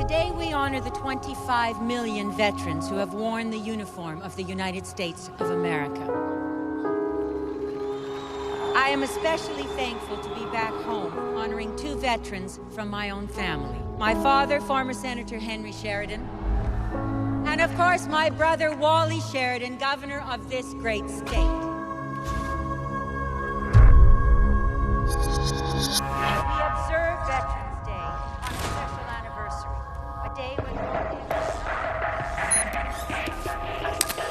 Today we honor the 25 million veterans who have worn the uniform of the United States of America. I am especially thankful to be back home honoring two veterans from my own family. My father, former Senator Henry Sheridan, and of course my brother Wally Sheridan, governor of this great state. We observe Veterans Day on a special anniversary, a day when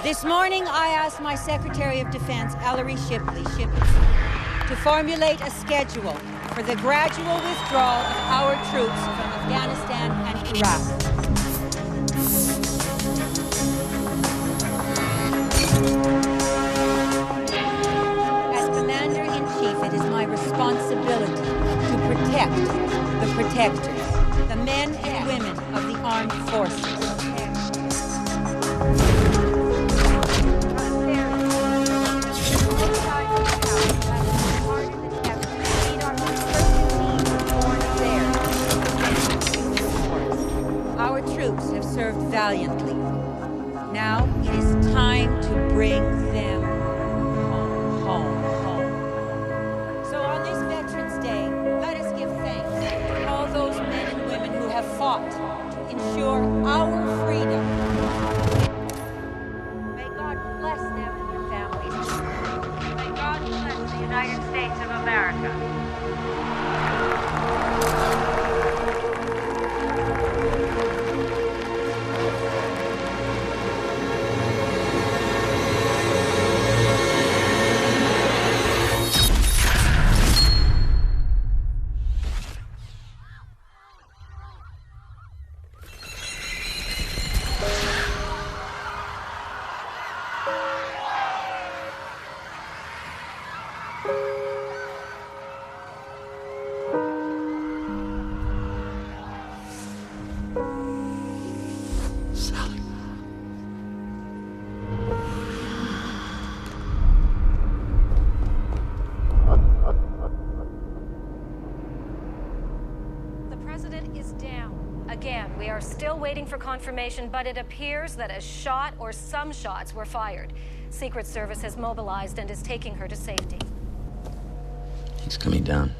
This morning I asked my Secretary of Defense, Ellery Shipley, to formulate a schedule for the gradual withdrawal of our troops from Afghanistan and Iraq. As Commander-in-Chief, it is my responsibility to protect the protectors, the men and women of the armed forces. Our troops have served valiantly. Now it is time to bring them home. So on this Veterans Day, let us give thanks to all those men and women who have fought to ensure our freedom. May God bless them and their families. May God bless the United States of America. Still waiting for confirmation, but it appears that a shot or some shots were fired. Secret Service has mobilized and is taking her to safety. He's coming down.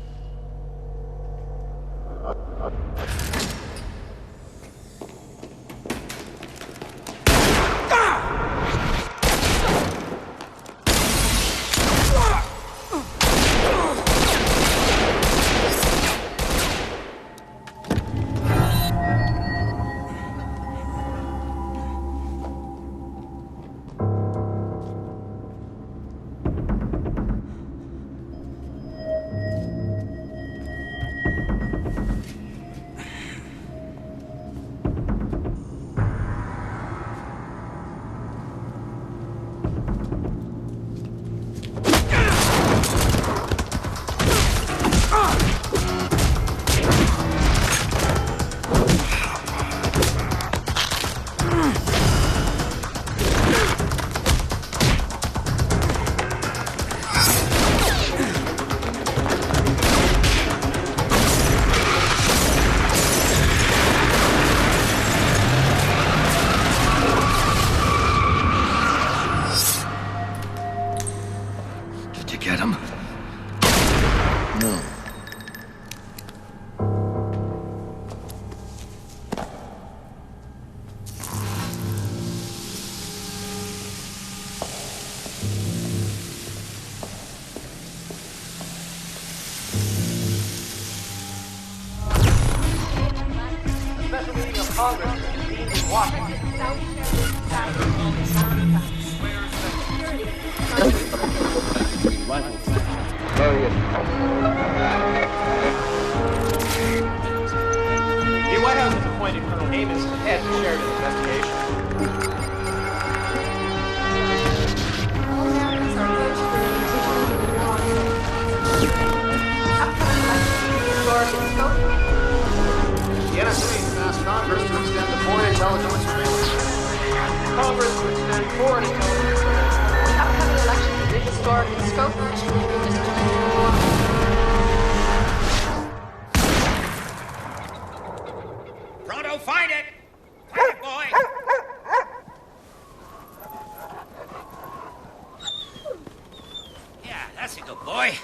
Congress is convened in Washington. The White House has appointed Colonel Amos to head the Sheridan investigation. All matters are virtually The NSA has asked Congress to extend the foreign intelligence surveillance. Congress to extend foreign intelligence surveillance. upcoming election will be historic in scope. Pronto, find it! Find it, boy! Yeah, that's a good boy.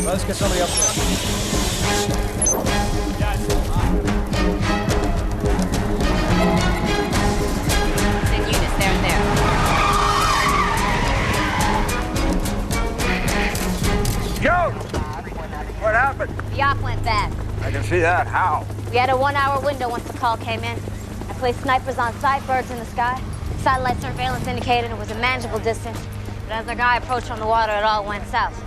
Let's get somebody up there. In units, there and there. Joe! What happened? The op went bad. I can see that. How? We had a 1-hour window once the call came in. I placed snipers on sight, birds in the sky. Satellite surveillance indicated it was a manageable distance. But as our guy approached on the water, it all went south.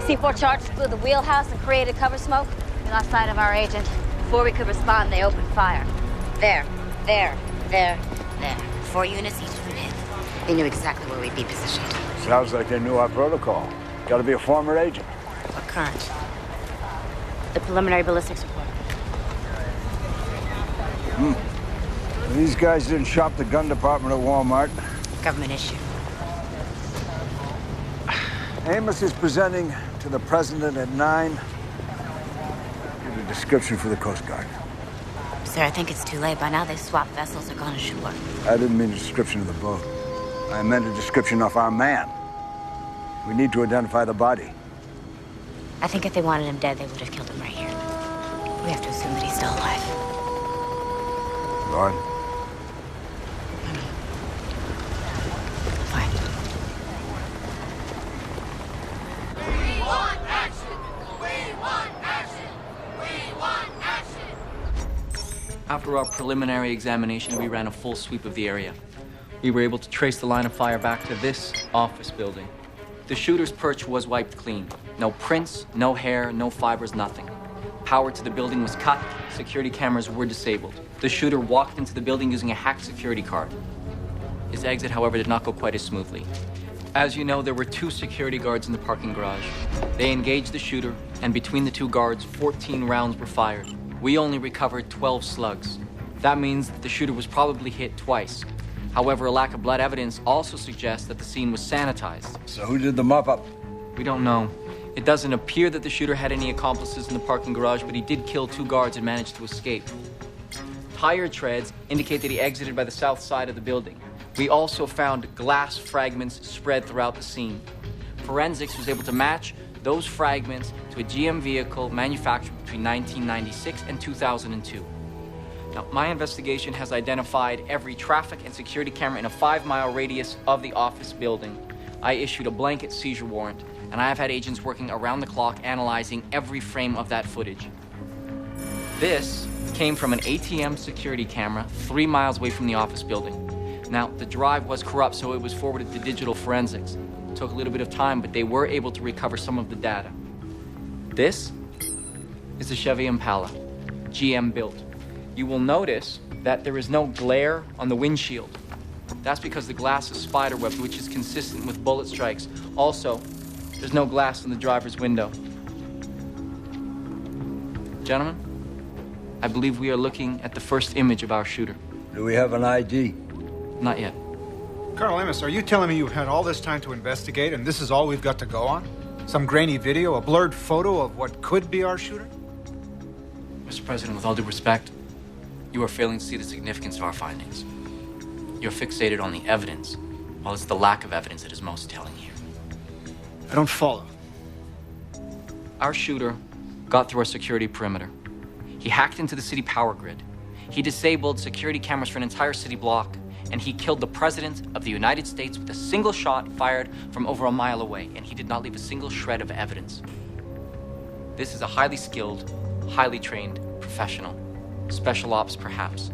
C4 charges blew the wheelhouse and created cover smoke. We lost sight of our agent. Before we could respond, they opened fire. There. 4 units, each of them hit. They knew exactly where we'd be positioned. Sounds like they knew our protocol. Gotta be a former agent. Or current. The preliminary ballistics report. These guys didn't shop the gun department at Walmart. Government issue. Amos is presenting to the president at 9. Give a description for the Coast Guard. Sir, I think it's too late. By now they've swapped vessels or gone ashore. I didn't mean a description of the boat. I meant a description of our man. We need to identify the body. I think if they wanted him dead, they would have killed him right here. We have to assume that he's still alive. Go on. Fine. We want action! We want action! We want action! After our preliminary examination, we ran a full sweep of the area. We were able to trace the line of fire back to this office building. The shooter's perch was wiped clean. No prints, no hair, no fibers, nothing. Power to the building was cut, security cameras were disabled. The shooter walked into the building using a hacked security card. His exit, however, did not go quite as smoothly. As you know, there were 2 security guards in the parking garage. They engaged the shooter, and between the 2 guards, 14 rounds were fired. We only recovered 12 slugs. That means that the shooter was probably hit twice. However, a lack of blood evidence also suggests that the scene was sanitized. So who did the mop-up? We don't know. It doesn't appear that the shooter had any accomplices in the parking garage, but he did kill 2 guards and managed to escape. Tire treads indicate that he exited by the south side of the building. We also found glass fragments spread throughout the scene. Forensics was able to match those fragments to a GM vehicle manufactured between 1996 and 2002. Now, my investigation has identified every traffic and security camera in a 5-mile radius of the office building. I issued a blanket seizure warrant, and I have had agents working around the clock analyzing every frame of that footage. This came from an ATM security camera 3 miles away from the office building. Now, the drive was corrupt, so it was forwarded to digital forensics. It took a little bit of time, but they were able to recover some of the data. This is a Chevy Impala, GM built. You will notice that there is no glare on the windshield. That's because the glass is spiderwebbed, which is consistent with bullet strikes. Also, there's no glass in the driver's window. Gentlemen, I believe we are looking at the first image of our shooter. Do we have an ID? Not yet. Colonel Amos, are you telling me you've had all this time to investigate and this is all we've got to go on? Some grainy video, a blurred photo of what could be our shooter? Mr. President, with all due respect, you are failing to see the significance of our findings. You're fixated on the evidence, while it's the lack of evidence that is most telling here. I don't follow. Our shooter got through our security perimeter. He hacked into the city power grid. He disabled security cameras for an entire city block, and he killed the President of the United States with a single shot fired from over a mile away, and he did not leave a single shred of evidence. This is a highly skilled, highly trained professional. Special ops, perhaps.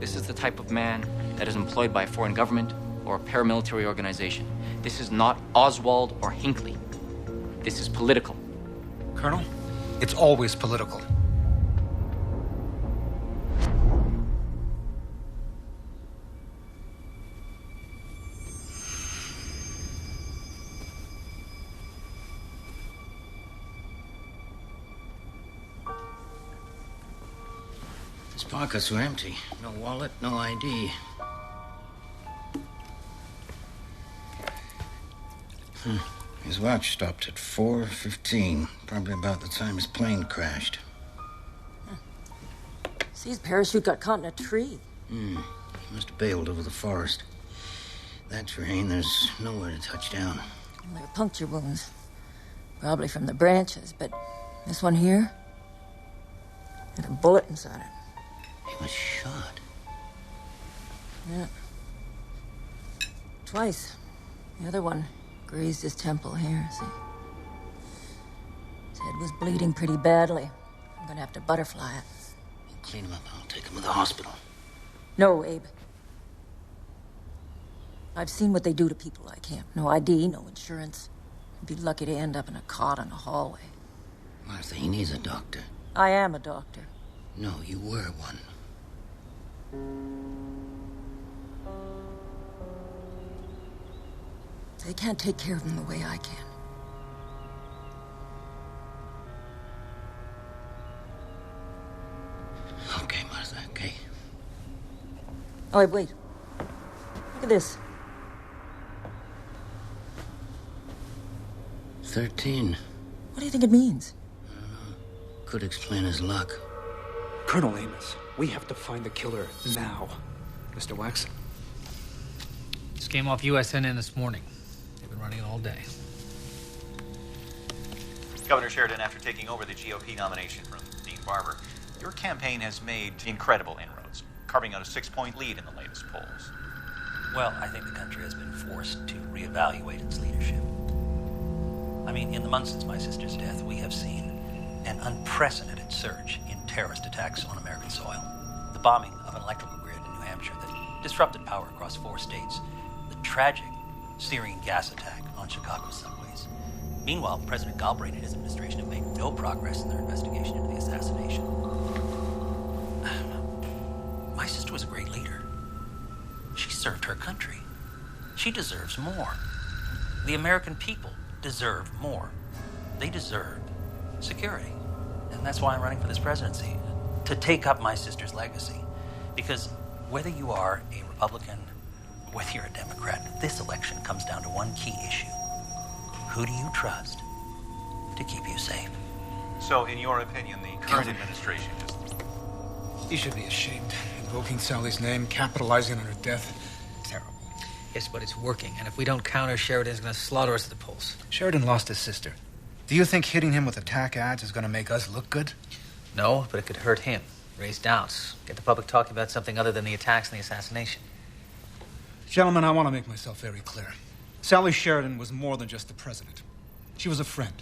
This is the type of man that is employed by a foreign government or a paramilitary organization. This is not Oswald or Hinckley. This is political. Colonel, it's always political. His pockets were empty. No wallet, no ID. His watch stopped at 4:15, probably about the time his plane crashed. See, his parachute got caught in a tree. He must have bailed over the forest. That terrain, there's nowhere to touch down. Well, there are puncture wounds. Probably from the branches, but this one here had a bullet inside it. He was shot. Yeah. Twice. The other one grazed his temple here, see? His head was bleeding pretty badly. I'm gonna have to butterfly it. We'll clean him up. I'll take him to the hospital. No, Abe. I've seen what they do to people like him. No ID, no insurance. He'd be lucky to end up in a cot in a hallway. Martha, he needs a doctor. I am a doctor. No, you were one. They can't take care of him the way I can. Okay, Martha, okay. Oh, wait. Look at this. 13. What do you think it means? Could explain his luck. Colonel Amos, we have to find the killer now. Mr. Wax? This came off USNN this morning. They've been running it all day. Governor Sheridan, after taking over the GOP nomination from Dean Barber, your campaign has made incredible inroads, carving out a 6-point lead in the latest polls. Well, I think the country has been forced to reevaluate its leadership. I mean, in the months since my sister's death, we have seen an unprecedented surge in terrorist attacks on American soil. The bombing of an electrical grid in New Hampshire that disrupted power across 4 states. The tragic Syrian gas attack on Chicago subways. Meanwhile, President Galbraith and his administration have made no progress in their investigation into the assassination. My sister was a great leader. She served her country. She deserves more. The American people deserve more. They deserve security. And that's why I'm running for this presidency, to take up my sister's legacy. Because whether you are a Republican, whether you're a Democrat, this election comes down to one key issue. Who do you trust to keep you safe? So, in your opinion, the current administration is... He should be ashamed. Invoking Sally's name, capitalizing on her death. Terrible. Yes, but it's working. And if we don't counter, Sheridan's going to slaughter us at the polls. Sheridan lost his sister. Do you think hitting him with attack ads is going to make us look good? No, but it could hurt him. Raise doubts. Get the public talking about something other than the attacks and the assassination. Gentlemen, I want to make myself very clear. Sally Sheridan was more than just the president. She was a friend.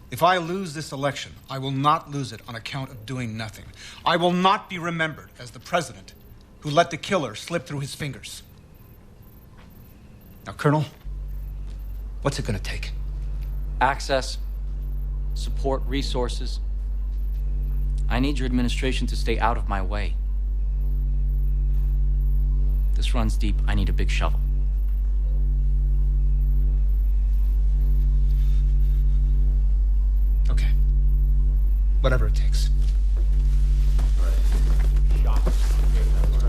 If I lose this election, I will not lose it on account of doing nothing. I will not be remembered as the president who let the killer slip through his fingers. Now, Colonel, what's it going to take? Access, support, resources. I need your administration to stay out of my way. This runs deep. I need a big shovel. Okay. Whatever it takes.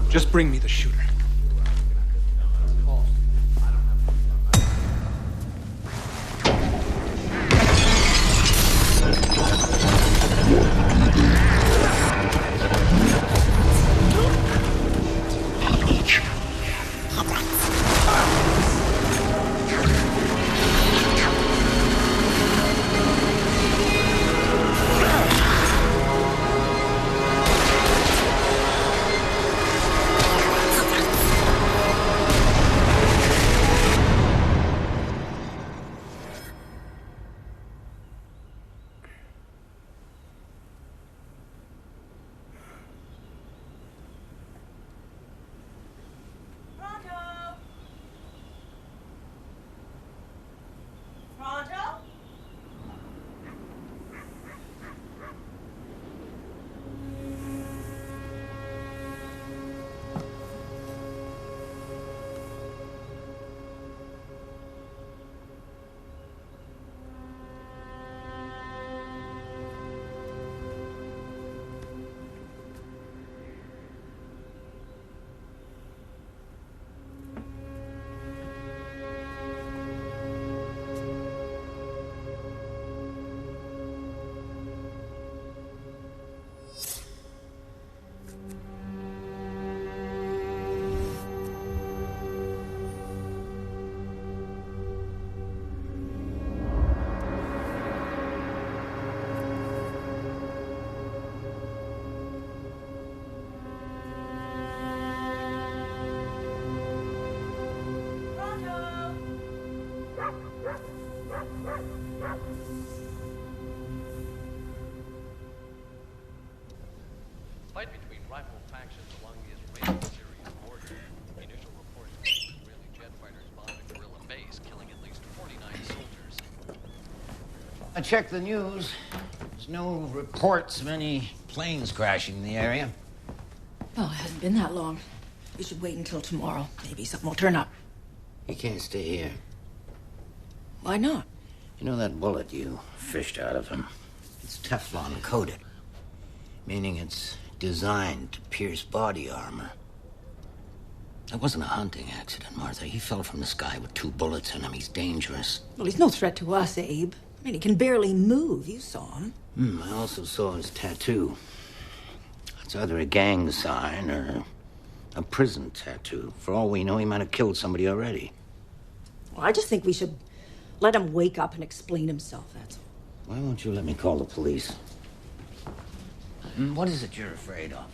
Just bring me the shooter. I checked the news. There's no reports of any planes crashing in the area. Well, it hasn't been that long. We should wait until tomorrow. Maybe something will turn up. You can't stay here. Why not? You know that bullet you fished out of him? It's Teflon coated, meaning it's designed to pierce body armor. That wasn't a hunting accident, Martha. He fell from the sky with 2 bullets in him. He's dangerous. Well, he's no threat to us, Abe. I mean, he can barely move. You saw him. I also saw his tattoo. It's either a gang sign or a prison tattoo. For all we know, he might have killed somebody already. Well, I just think we should let him wake up and explain himself, that's all. Why won't you let me call the police? What is it you're afraid of?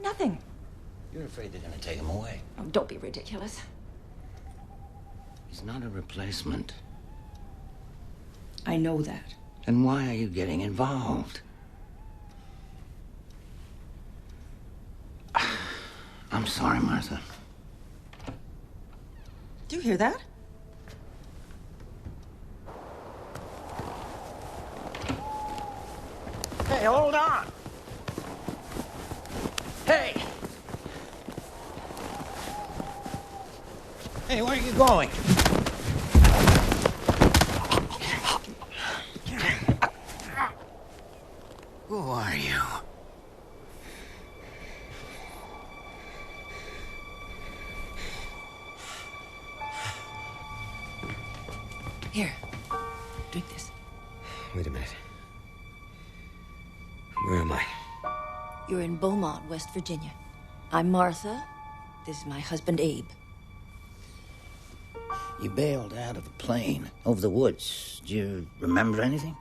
Nothing. You're afraid they're going to take him away. Oh, don't be ridiculous. He's not a replacement. I know that. Then why are you getting involved? I'm sorry, Martha. Do you hear that? Hey, hold on! Hey! Hey, where are you going? Who are you? Here. Drink this. Wait a minute. Where am I? You're in Beaumont, West Virginia. I'm Martha. This is my husband, Abe. You bailed out of the plane over the woods. Do you remember anything?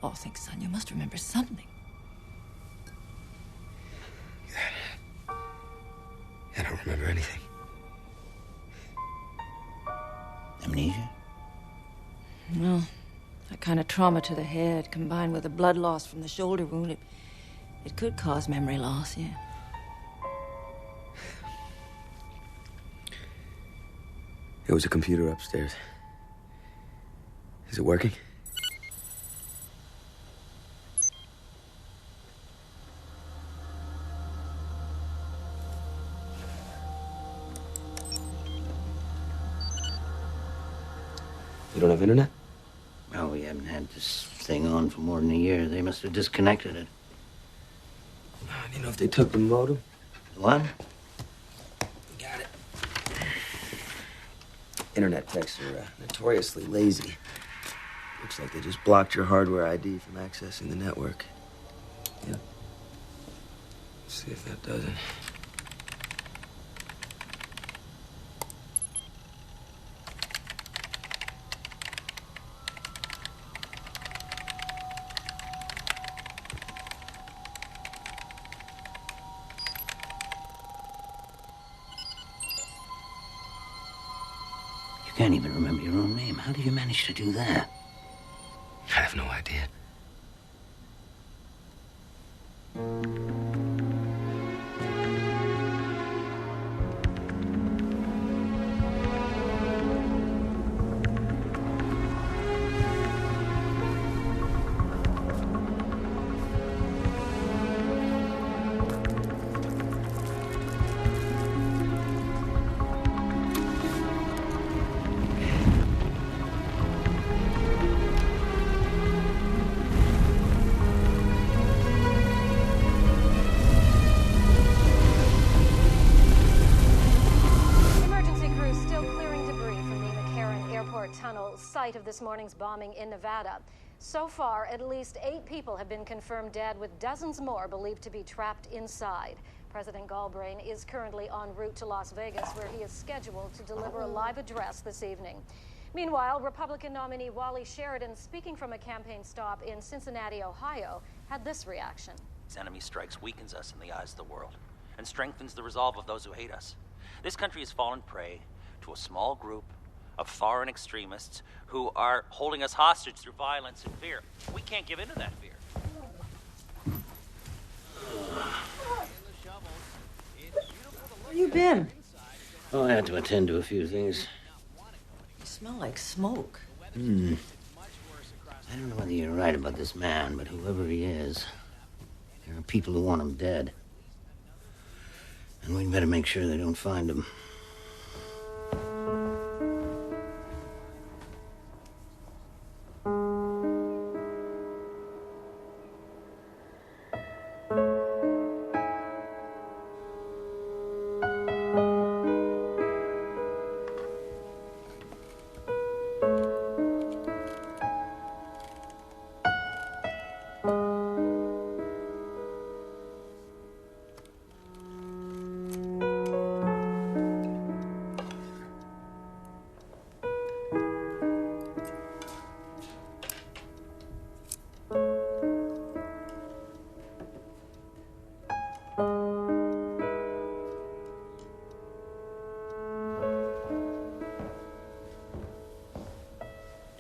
Oh, think, son, you must remember something. I don't remember anything. Amnesia? Well, that kind of trauma to the head, combined with a blood loss from the shoulder wound, it could cause memory loss, yeah. There was a computer upstairs. Is it working? You don't have internet? Well, we haven't had this thing on for more than a year. They must have disconnected it. You know if they took the modem? What? Got it. Internet techs are notoriously lazy. Looks like they just blocked your hardware ID from accessing the network. Yeah. Let's see if that does it. You can't even remember your own name. How did you manage to do that? I have no idea. Site of this morning's bombing in Nevada. So far, at least 8 people have been confirmed dead, with dozens more believed to be trapped inside. President Galbraith is currently en route to Las Vegas, where he is scheduled to deliver a live address this evening. Meanwhile, Republican nominee Wally Sheridan, speaking from a campaign stop in Cincinnati, Ohio, had this reaction. His enemy strikes weakens us in the eyes of the world and strengthens the resolve of those who hate us. This country has fallen prey to a small group of foreign extremists who are holding us hostage through violence and fear. We can't give in to that fear. Where you been? Oh, I had to attend to a few things. You smell like smoke. I don't know whether you're right about this man, but whoever he is, there are people who want him dead. And we'd better make sure they don't find him.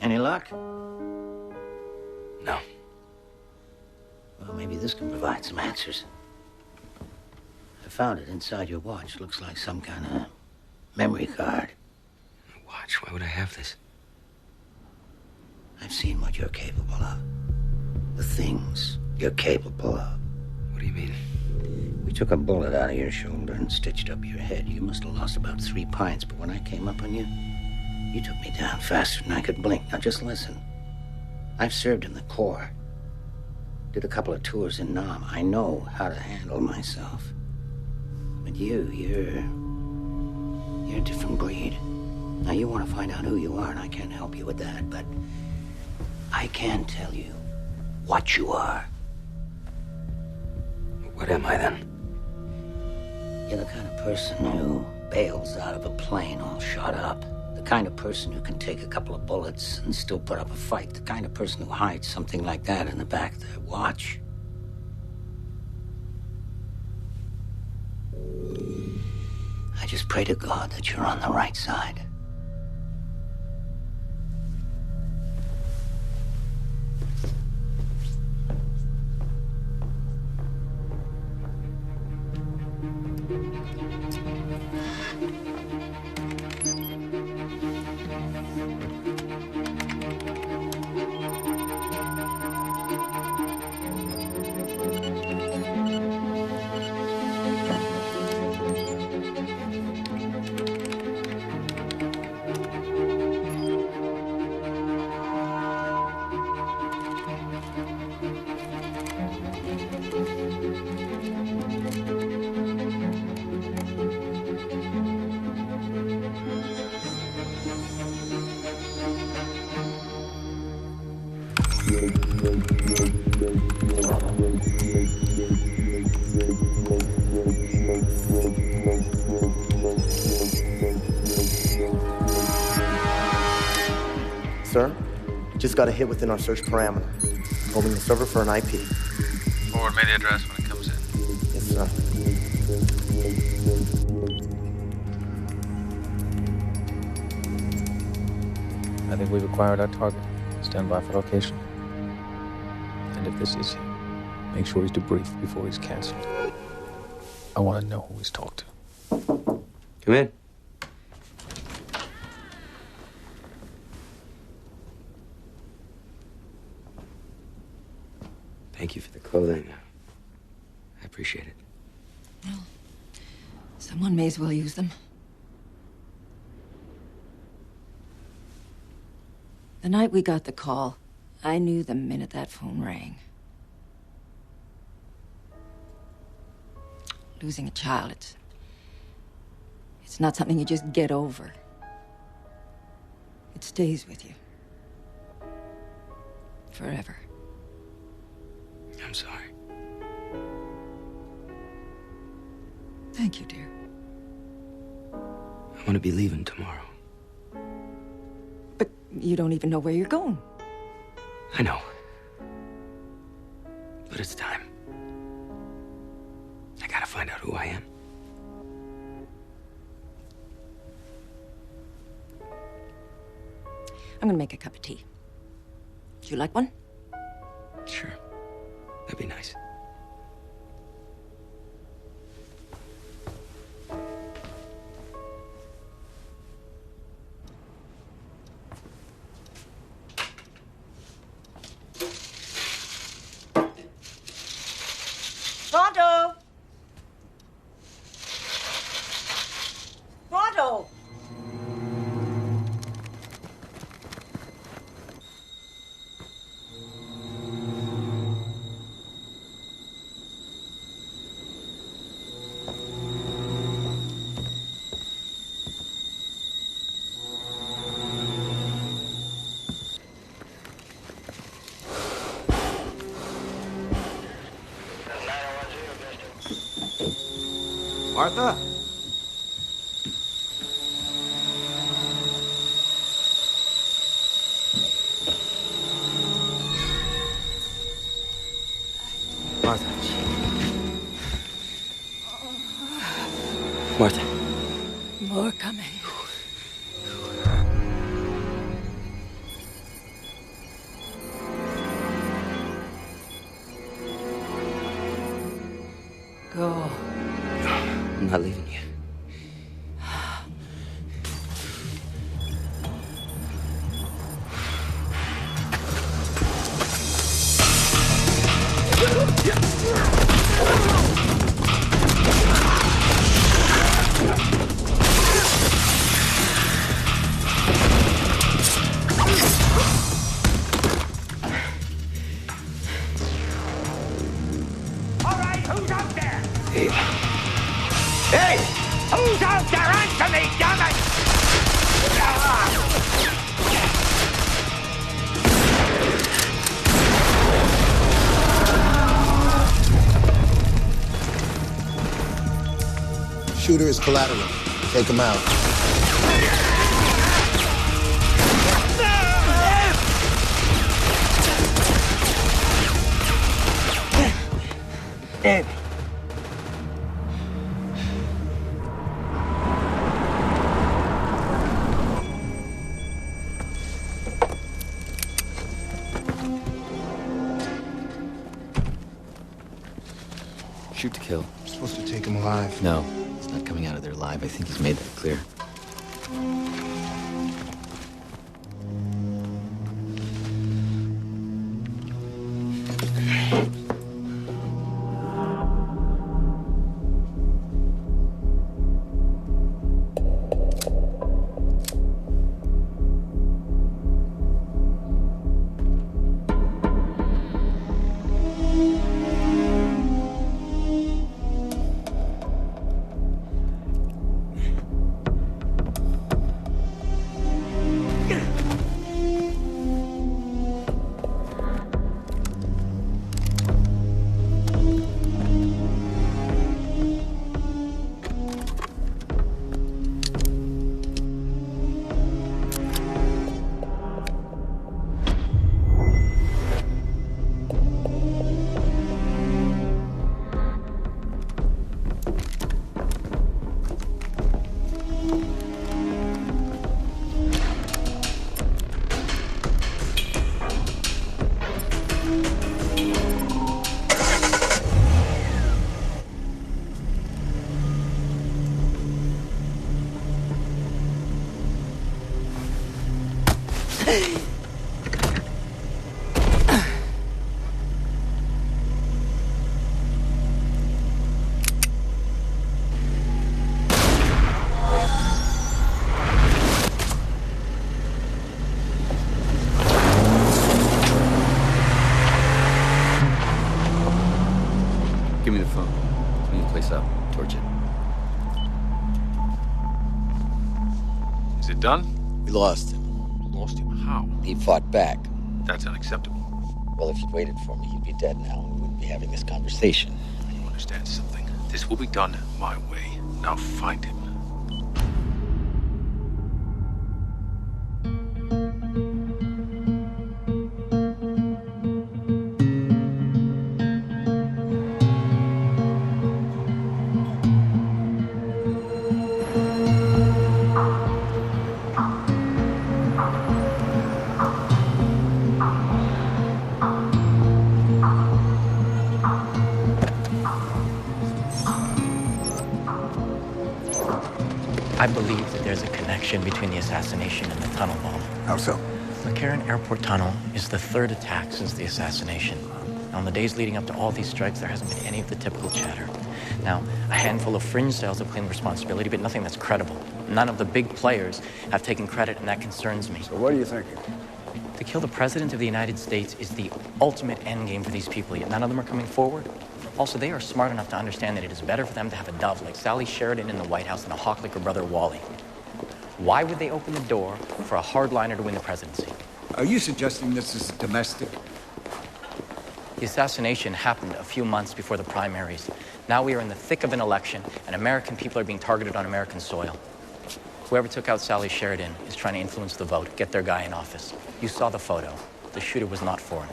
Any luck? No. Well, maybe this can provide some answers. I found it inside your watch. Looks like some kind of memory card. Watch? Why would I have this? I've seen what you're capable of. The things you're capable of. What do you mean? We took a bullet out of your shoulder and stitched up your head. You must have lost about 3 pints, but when I came up on you, you took me down faster than I could blink. Now just listen. I've served in the Corps. Did a couple of tours in Nam. I know how to handle myself. But you're a different breed. Now you want to find out who you are, and I can't help you with that, but I can tell you what you are. What am I then? You're the kind of person who bails out of a plane all shot up. The kind of person who can take a couple of bullets and still put up a fight. The kind of person who hides something like that in the back of their watch. I just pray to God that you're on the right side. Sir, just got a hit within our search parameter. Holding the server for an IP. Forward me the address when it comes in. Yes, sir. I think we've acquired our target. Stand by for location. And if this is him, make sure he's debriefed before he's canceled. I want to know who he's talked to. Come in. Thank you for the clothing. I appreciate it. Well, someone may as well use them. The night we got the call, I knew the minute that phone rang. Losing a child, it's not something you just get over. It stays with you. Forever. I'm sorry. Thank you, dear. I want to be leaving tomorrow. But you don't even know where you're going. I know. But it's time. I gotta find out who I am. I'm gonna make a cup of tea. Would you like one? Sure. That'd be nice. Martha? Martha. Martha. More coming. Go. I'm not leaving you. All right, who's out there? Hey. Hey! Who's out there? Answer me, damn it! Shooter is collateral. Take him out. Dave. Shoot to kill. We're supposed to take him alive. No, he's not coming out of there alive. I think he's made that clear. Give me the phone. Clean the place up. Torch it. Is it done? We lost him. Lost him? How? He fought back. That's unacceptable. Well, if you'd waited for me, he'd be dead now, and we wouldn't be having this conversation. You understand something? This will be done my way. Now find him. I believe that there's a connection between the assassination and the tunnel bomb. How so? The Cairn Airport tunnel is the third attack since the assassination. Now, on the days leading up to all these strikes, there hasn't been any of the typical chatter. Now, a handful of fringe cells have claimed responsibility, but nothing that's credible. None of the big players have taken credit, and that concerns me. So what are you thinking? To kill the President of the United States is the ultimate endgame for these people, yet none of them are coming forward. Also, they are smart enough to understand that it is better for them to have a dove like Sally Sheridan in the White House than a hawk like her brother Wally. Why would they open the door for a hardliner to win the presidency? Are you suggesting this is domestic? The assassination happened a few months before the primaries. Now we are in the thick of an election, and American people are being targeted on American soil. Whoever took out Sally Sheridan is trying to influence the vote, get their guy in office. You saw the photo. The shooter was not foreign.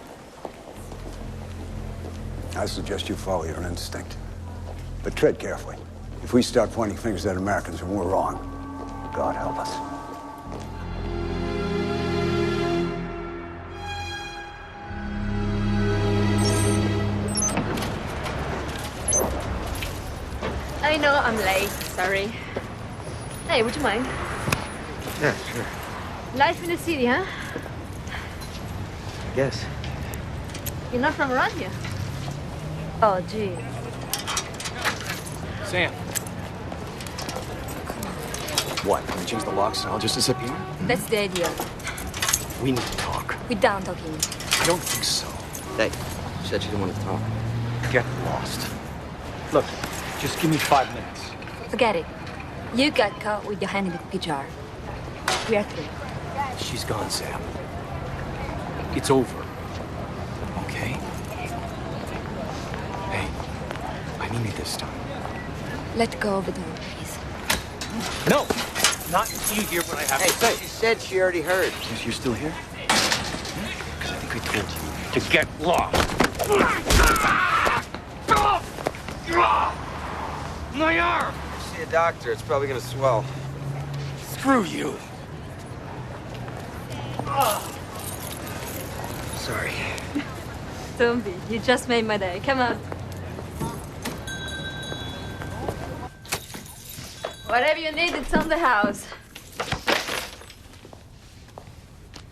I suggest you follow your instinct. But tread carefully. If we start pointing fingers at Americans and we're wrong, God help us. I know I'm late, sorry. Hey, would you mind? Yeah, sure. Life in the city, huh? I guess. You're not from around here? Oh, gee. Sam. What? Can we change the locks and I'll just disappear? That's the idea. We need to talk. We're done talking. I don't think so. Hey, she said she didn't want to talk. Get lost. Look, just give me 5 minutes. Forget it. You got caught with your hand in the cookie jar. We are through. She's gone, Sam. It's over. Okay? Hey, I mean it this time. Let go of the door, please. No! Not until you hear what I have to say. She said she already heard. Yes, you're still here? Because I think I told you to get lost. My arm! See a doctor. It's probably gonna swell. Screw you. Sorry. Don't be. You just made my day. Come on. Whatever you need, it's on the house.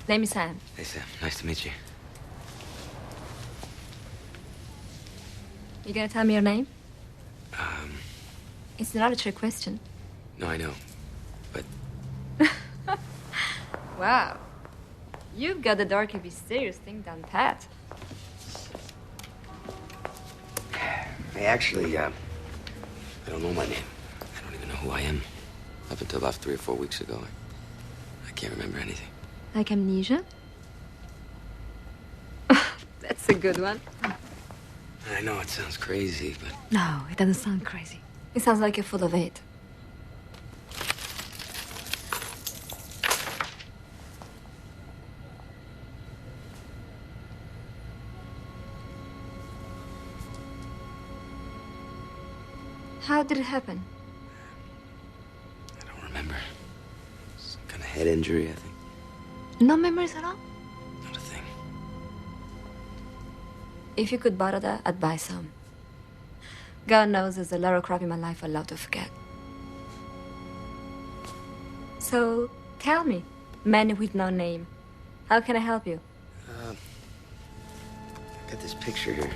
Name is Sam. Hey, Sam. Nice to meet you. You gonna tell me your name? It's not a trick question. No, I know. But Wow. You've got the dark and mysterious thing down pat. hey, actually, I don't know my name. I don't even know who I am. Up until about 3 or 4 weeks ago, I can't remember anything. Like amnesia? That's a good one. I know it sounds crazy, but No, it doesn't sound crazy. It sounds like you're full of it. How did it happen? I don't remember. Some kind of head injury, I think. No memories at all? Not a thing. If you could borrow that, I'd buy some. God knows there's a lot of crap in my life I'd love to forget. So, tell me, man with no name, how can I help you? I got this picture here.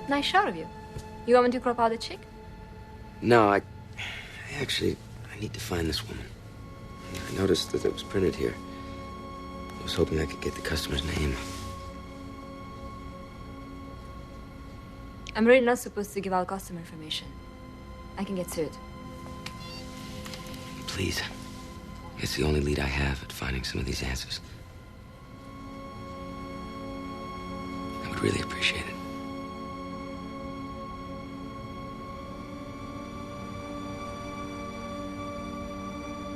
Nice shot of you. You want me to crop out the chick? No, I need to find this woman. I noticed that it was printed here. I was hoping I could get the customer's name. I'm really not supposed to give out customer information. I can get sued. Please. It's the only lead I have at finding some of these answers. I would really appreciate it.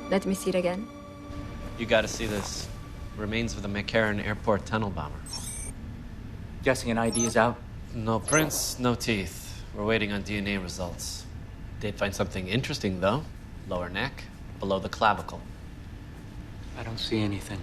Let me see it again. You gotta see this. Remains of the McCarran Airport tunnel bomber. Guessing an ID is out? No prints, no teeth. We're waiting on DNA results. Did find something interesting, though. Lower neck, below the clavicle. I don't see anything.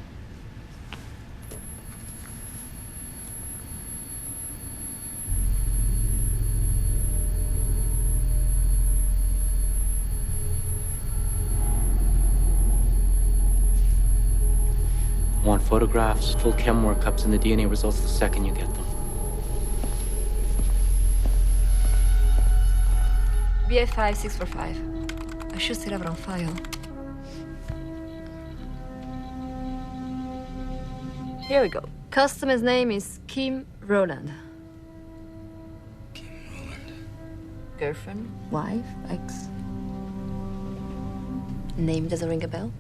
Want photographs, full chem workups, and the DNA results the second you get them. BF5 645. I should still have it on file. Here we go. Customer's name is Kim Rowland. Kim Rowland. Girlfriend, wife, ex. Name doesn't ring a bell?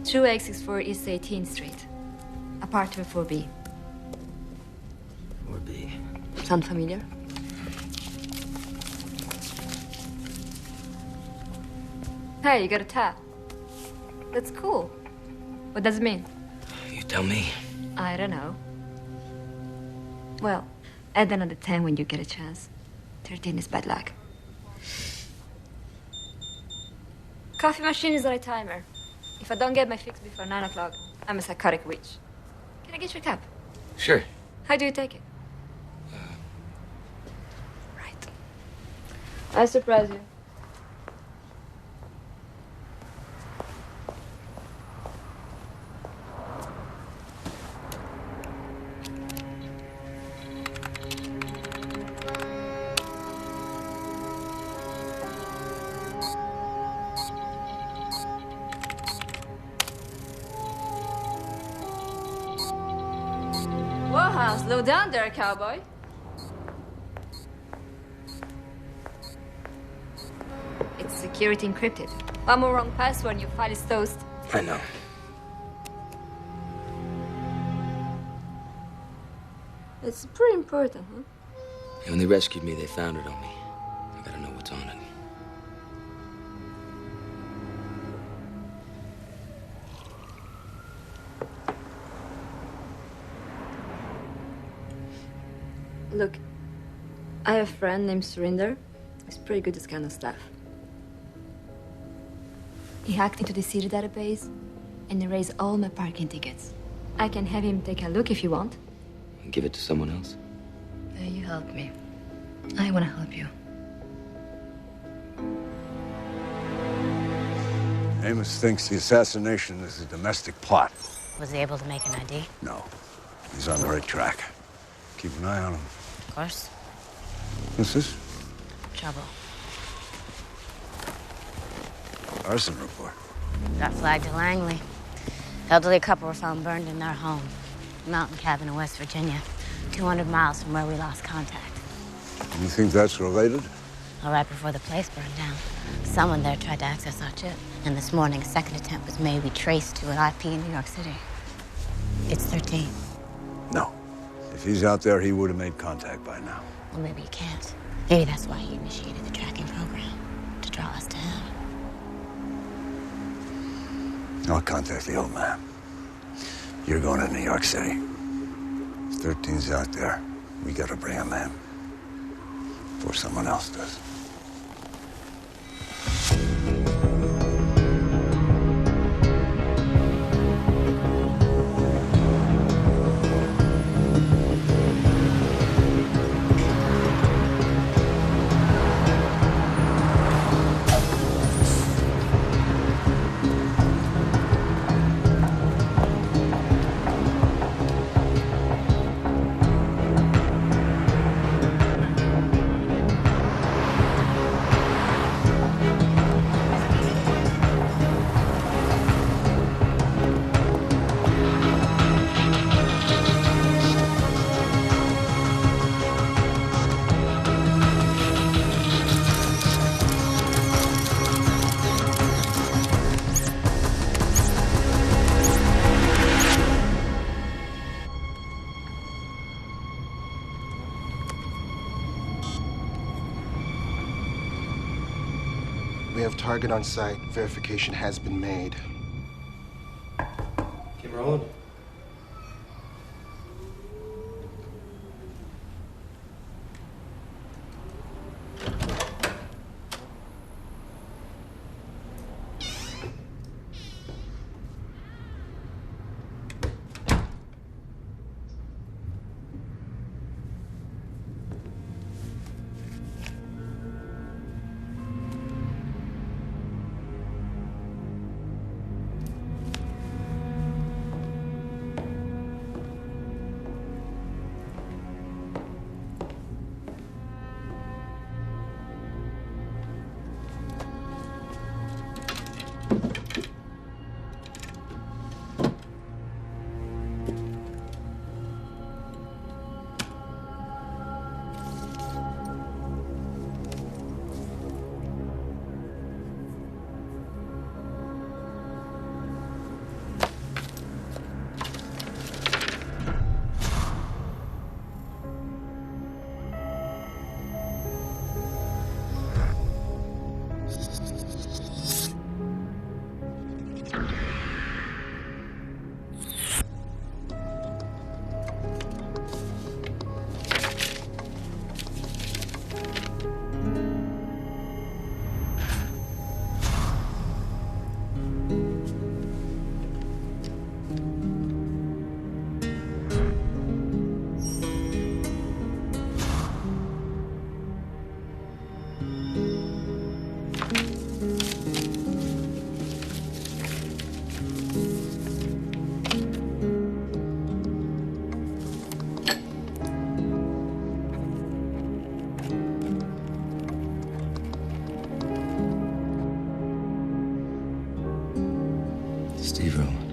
2864 East 18th Street. Apartment 4B. 4B. Sound familiar? Hey, you got a tab. That's cool. What does it mean? You tell me. I don't know. Well, add another 10 when you get a chance. 13 is bad luck. Coffee machine is on a timer. If I don't get my fix before 9 o'clock, I'm a psychotic witch. Can I get your cup? Sure. How do you take it? Right. I surprise you. Whoa, slow down there, cowboy. It's security encrypted. One more wrong password and your file is toast. I know. It's pretty important, huh? And when they rescued me, they found it on me. I gotta know what's on it. Look, I have a friend named Surinder. He's pretty good at this kind of stuff. He hacked into the city database and erased all my parking tickets. I can have him take a look if you want. And give it to someone else. You help me. I want to help you. Amos thinks the assassination is a domestic plot. Was he able to make an ID? No. He's on the right track. Keep an eye on him. Of course. What's this? Trouble. Arson report. Got flagged to Langley. Elderly couple were found burned in their home. Mountain cabin in West Virginia. 200 miles from where we lost contact. You think that's related? All right before the place burned down. Someone there tried to access our chip. And this morning, a second attempt was made. We traced to an IP in New York City. It's 13. No. If he's out there, he would have made contact by now. Well, maybe he can't. Maybe that's why he initiated the tracking program. To draw us to him. I'll contact the old man. You're going to New York City. If 13's out there, we gotta bring him in. Before someone else does. We have target on site. Verification has been made. Keep rolling. rendezvous.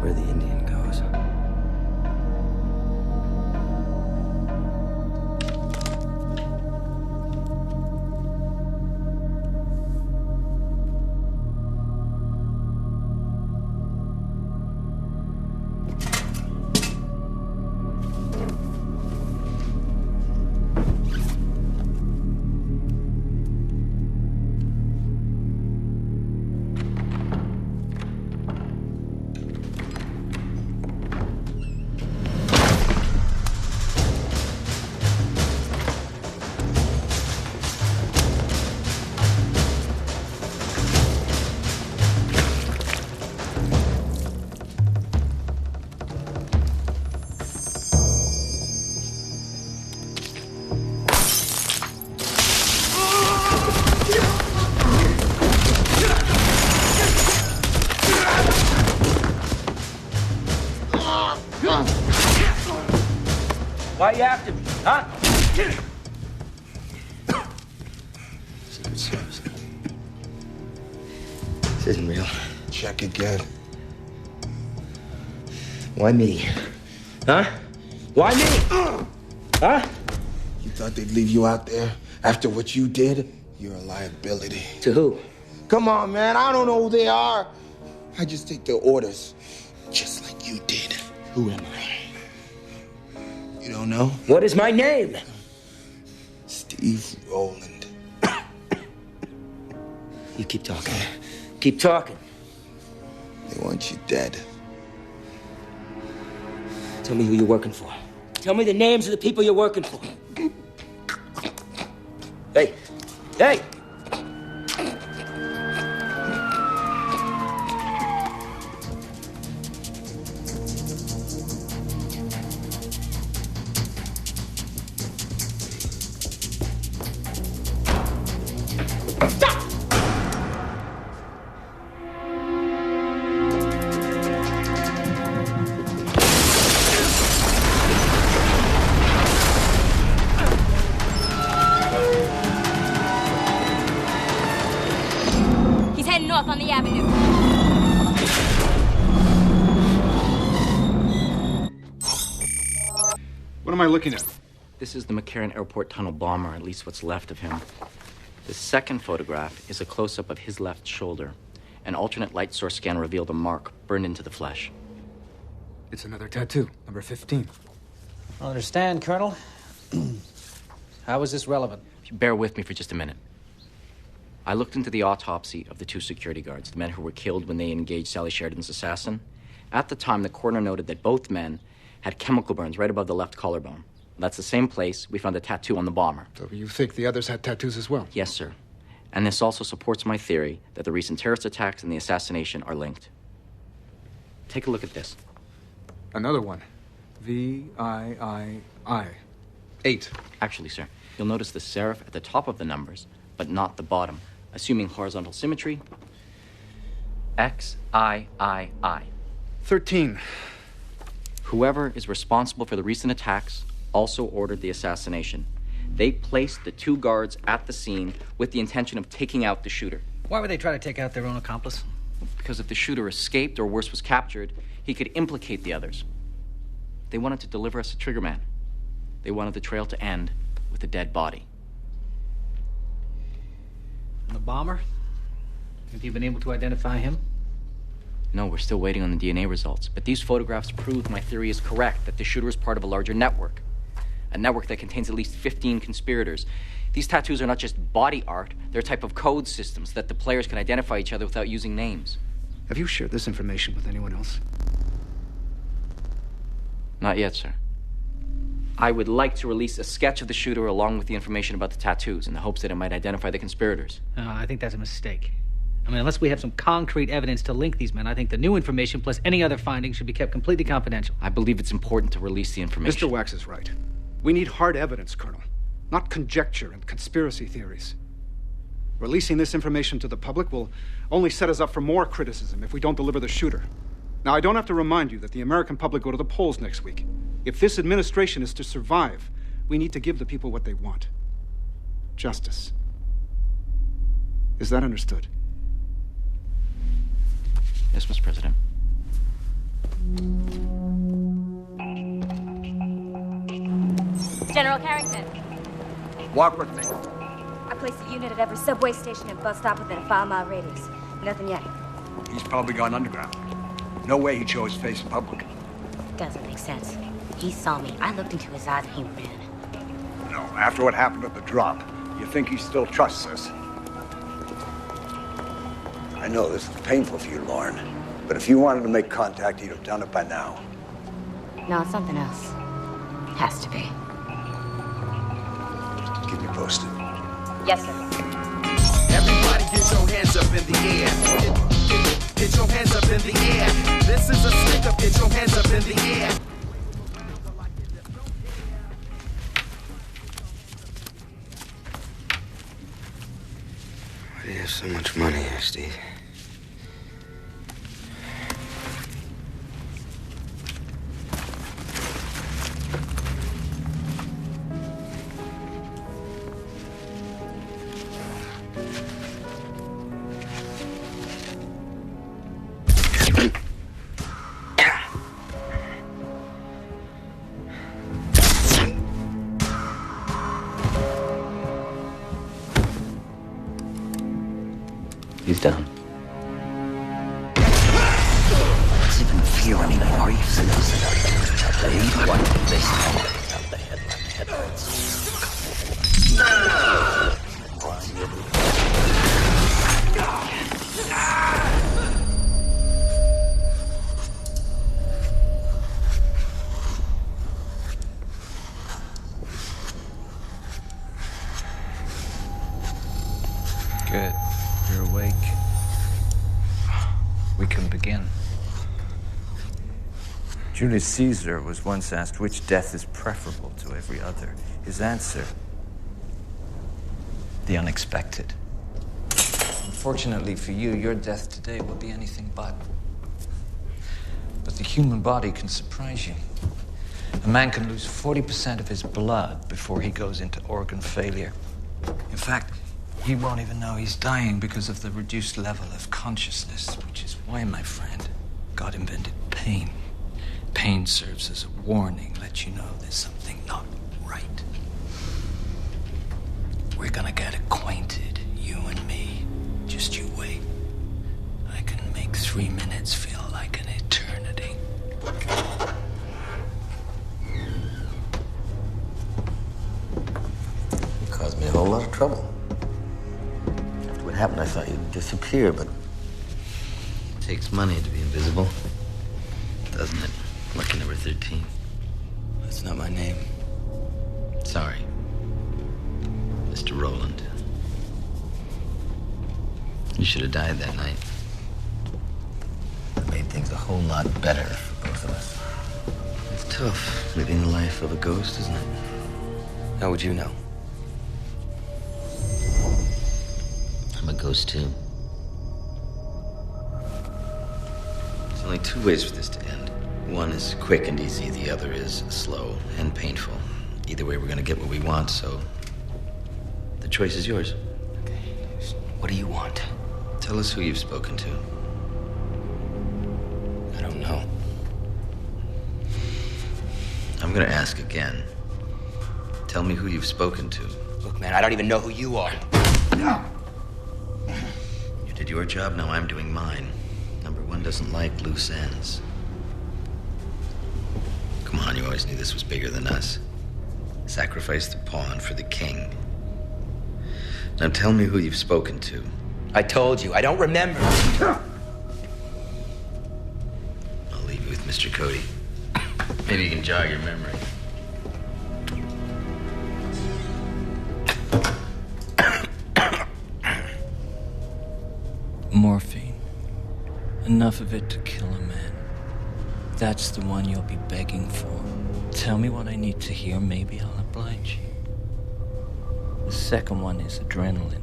Where the Indian goes. Why you after me, huh? Secret Service. This isn't real. Check again. Why me? Huh? Why me? Huh? You thought they'd leave you out there after what you did? You're a liability. To who? Come on, man. I don't know who they are. I just take their orders, just like you did. Who am I? You don't know? What is my name? Steve Rowland. You keep talking. Keep talking. They want you dead. Tell me who you're working for. Tell me the names of the people you're working for. Hey! Hey! North on the avenue. What am I looking at? This is the McCarran Airport Tunnel bomber, at least what's left of him. The second photograph is a close-up of his left shoulder. An alternate light source scan revealed a mark burned into the flesh. It's another tattoo, number 15. I understand, Colonel. How is this relevant? If you bear with me for just a minute. I looked into the autopsy of the two security guards, the men who were killed when they engaged Sally Sheridan's assassin. At the time, the coroner noted that both men had chemical burns right above the left collarbone. That's the same place we found the tattoo on the bomber. So you think the others had tattoos as well? Yes, sir. And this also supports my theory that the recent terrorist attacks and the assassination are linked. Take a look at this. Another one. V-I-I-I. 8. Actually, sir, you'll notice the serif at the top of the numbers, but not the bottom. Assuming horizontal symmetry, XIII. 13. Whoever is responsible for the recent attacks also ordered the assassination. They placed the two guards at the scene with the intention of taking out the shooter. Why would they try to take out their own accomplice? Because if the shooter escaped or worse was captured, he could implicate the others. They wanted to deliver us a trigger man. They wanted the trail to end with a dead body. And the bomber? Have you been able to identify him? No, we're still waiting on the DNA results. But these photographs prove my theory is correct, that the shooter is part of a larger network. A network that contains at least 15 conspirators. These tattoos are not just body art, they're a type of code systems that the players can identify each other without using names. Have you shared this information with anyone else? Not yet, sir. I would like to release a sketch of the shooter along with the information about the tattoos in the hopes that it might identify the conspirators. I think that's a mistake. I mean, unless we have some concrete evidence to link these men, I think the new information plus any other findings should be kept completely confidential. I believe it's important to release the information. Mr. Wax is right. We need hard evidence, Colonel, not conjecture and conspiracy theories. Releasing this information to the public will only set us up for more criticism if we don't deliver the shooter. Now, I don't have to remind you that the American public go to the polls next week. If this administration is to survive, we need to give the people what they want. Justice. Is that understood? Yes, Mr. President. General Carrington. Walk with me. I placed a unit at every subway station and bus stop within a 5-mile radius. Nothing yet. He's probably gone underground. No way he'd show his face in public. Doesn't make sense. He saw me. I looked into his eyes and he ran. No, after what happened at the drop, you think he still trusts us? I know this is painful for you, Lauren, but if you wanted to make contact, he'd have done it by now. No, it's something else. Has to be. Keep me posted. Yes, sir. Everybody get your hands up in the air. Get your hands up in the air. This is a stick up, get your hands up in the air. Why do you have so much money here, Steve? He's done. Doesn't even feel anything, are you? What? This Good. You're awake. We can begin. Julius Caesar was once asked which death is preferable to every other. His answer: the unexpected. Unfortunately for you, your death today will be anything but. But the human body can surprise you. A man can lose 40% of his blood before he goes into organ failure. In fact, he won't even know he's dying because of the reduced level of consciousness, which is why, my friend, God invented pain. Pain serves as a warning, let you know there's something not right. We're gonna get acquainted, you and me. Just you wait. I can make 3 minutes feel like an eternity. You caused me a whole lot of trouble. After what happened, I thought you'd disappear, but it takes money to be invisible, doesn't it? Lucky number 13. That's not my name. Sorry. Mr. Rowland. You should have died that night. It made things a whole lot better for both of us. It's tough living the life of a ghost, isn't it? How would you know? I'm a ghost, too. There's only 2 ways for this to end. One is quick and easy, the other is slow and painful. Either way, we're gonna get what we want, so the choice is yours. Okay. What do you want? Tell us who you've spoken to. I don't know. I'm gonna ask again. Tell me who you've spoken to. Look, man, I don't even know who you are. You did your job, now I'm doing mine. Number 1 doesn't doesn't like loose ends. Come on, you always knew this was bigger than us. Sacrifice the pawn for the king. Now tell me who you've spoken to. I told you, I don't remember. I'll leave you with Mr. Cody. Maybe you can jog your memory. Morphine. Enough of it to kill a man. That's the one you'll be begging for. Tell me what I need to hear, maybe I'll oblige you. The second one is adrenaline,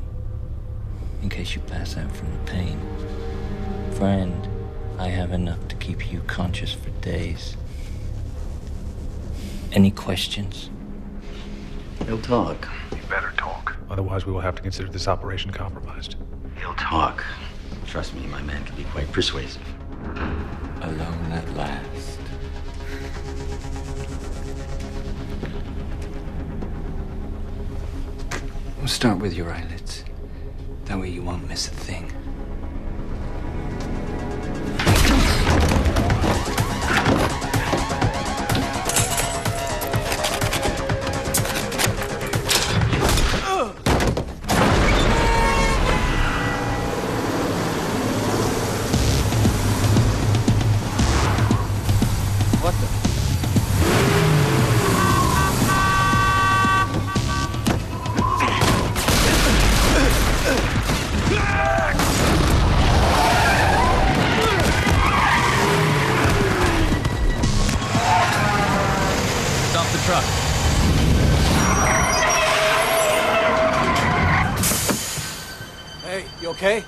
in case you pass out from the pain. Friend, I have enough to keep you conscious for days. Any questions? He'll talk. You better talk. Otherwise, we will have to consider this operation compromised. He'll talk. Trust me, my man can be quite persuasive. Alone at last. We'll start with your eyelids. That way you won't miss a thing. Okay?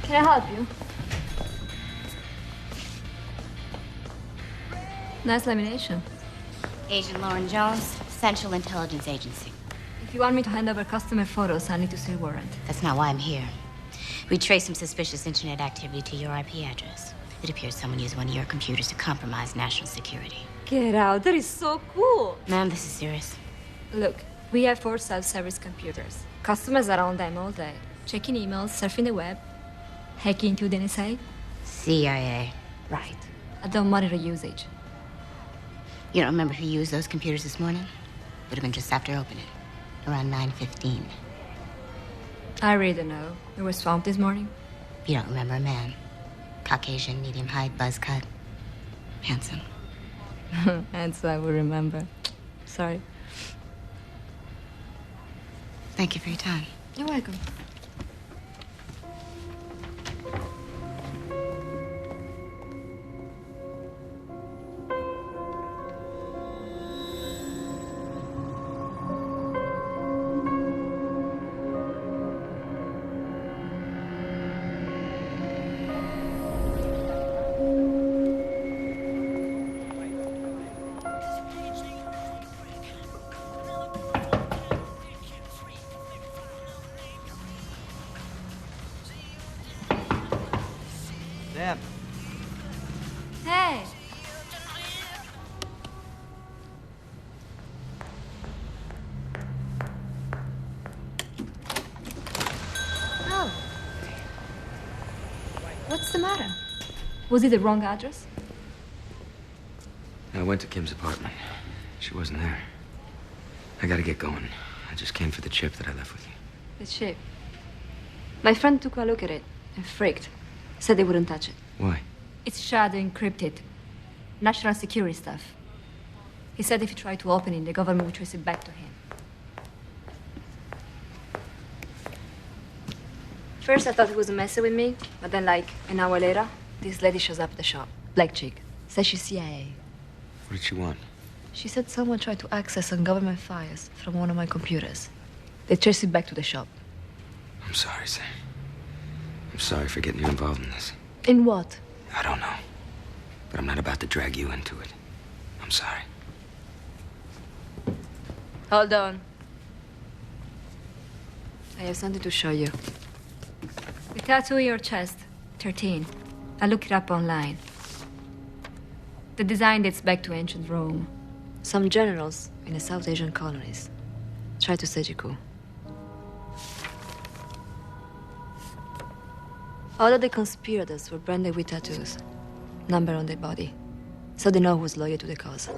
Can I help you? Nice lamination. Agent Lauren Jones, Central Intelligence Agency. If you want me to hand over customer photos, I need to see a warrant. That's not why I'm here. We traced some suspicious internet activity to your IP address. It appears someone used one of your computers to compromise national security. Get out. That is so cool. Ma'am, this is serious. Look, we have 4 self-service computers. Customers are on them all day. Checking emails, surfing the web, hacking into the NSA. CIA. Right. I don't monitor usage. You don't remember who used those computers this morning? Would have been just after opening, around 9:15. I really don't know. We were swamped this morning. You don't remember a man. Caucasian, medium height, buzz cut. Handsome. And so I will remember. Sorry. Thank you for your time. You're welcome. Sam. Hey. Oh. What's the matter? Was it the wrong address? I went to Kim's apartment. She wasn't there. I gotta get going. I just came for the chip that I left with you. The chip. My friend took a look at it and freaked. Said they wouldn't touch it. Why? It's shadow encrypted. National security stuff. He said if you try to open it, the government will trace it back to him. First, I thought he was messing with me, but then, like, an hour later, this lady shows up at the shop. Black chick. Says she's CIA. What did she want? She said someone tried to access some government files from one of my computers. They traced it back to the shop. I'm sorry, Sam. I'm sorry for getting you involved in this. In what? I don't know. But I'm not about to drag you into it. I'm sorry. Hold on. I have something to show you. The tattoo in your chest, 13. I looked it up online. The design dates back to ancient Rome. Some generals in the South Asian colonies tried to stage a coup. All of the conspirators were branded with tattoos, number on their body, so they know who's loyal to the cause.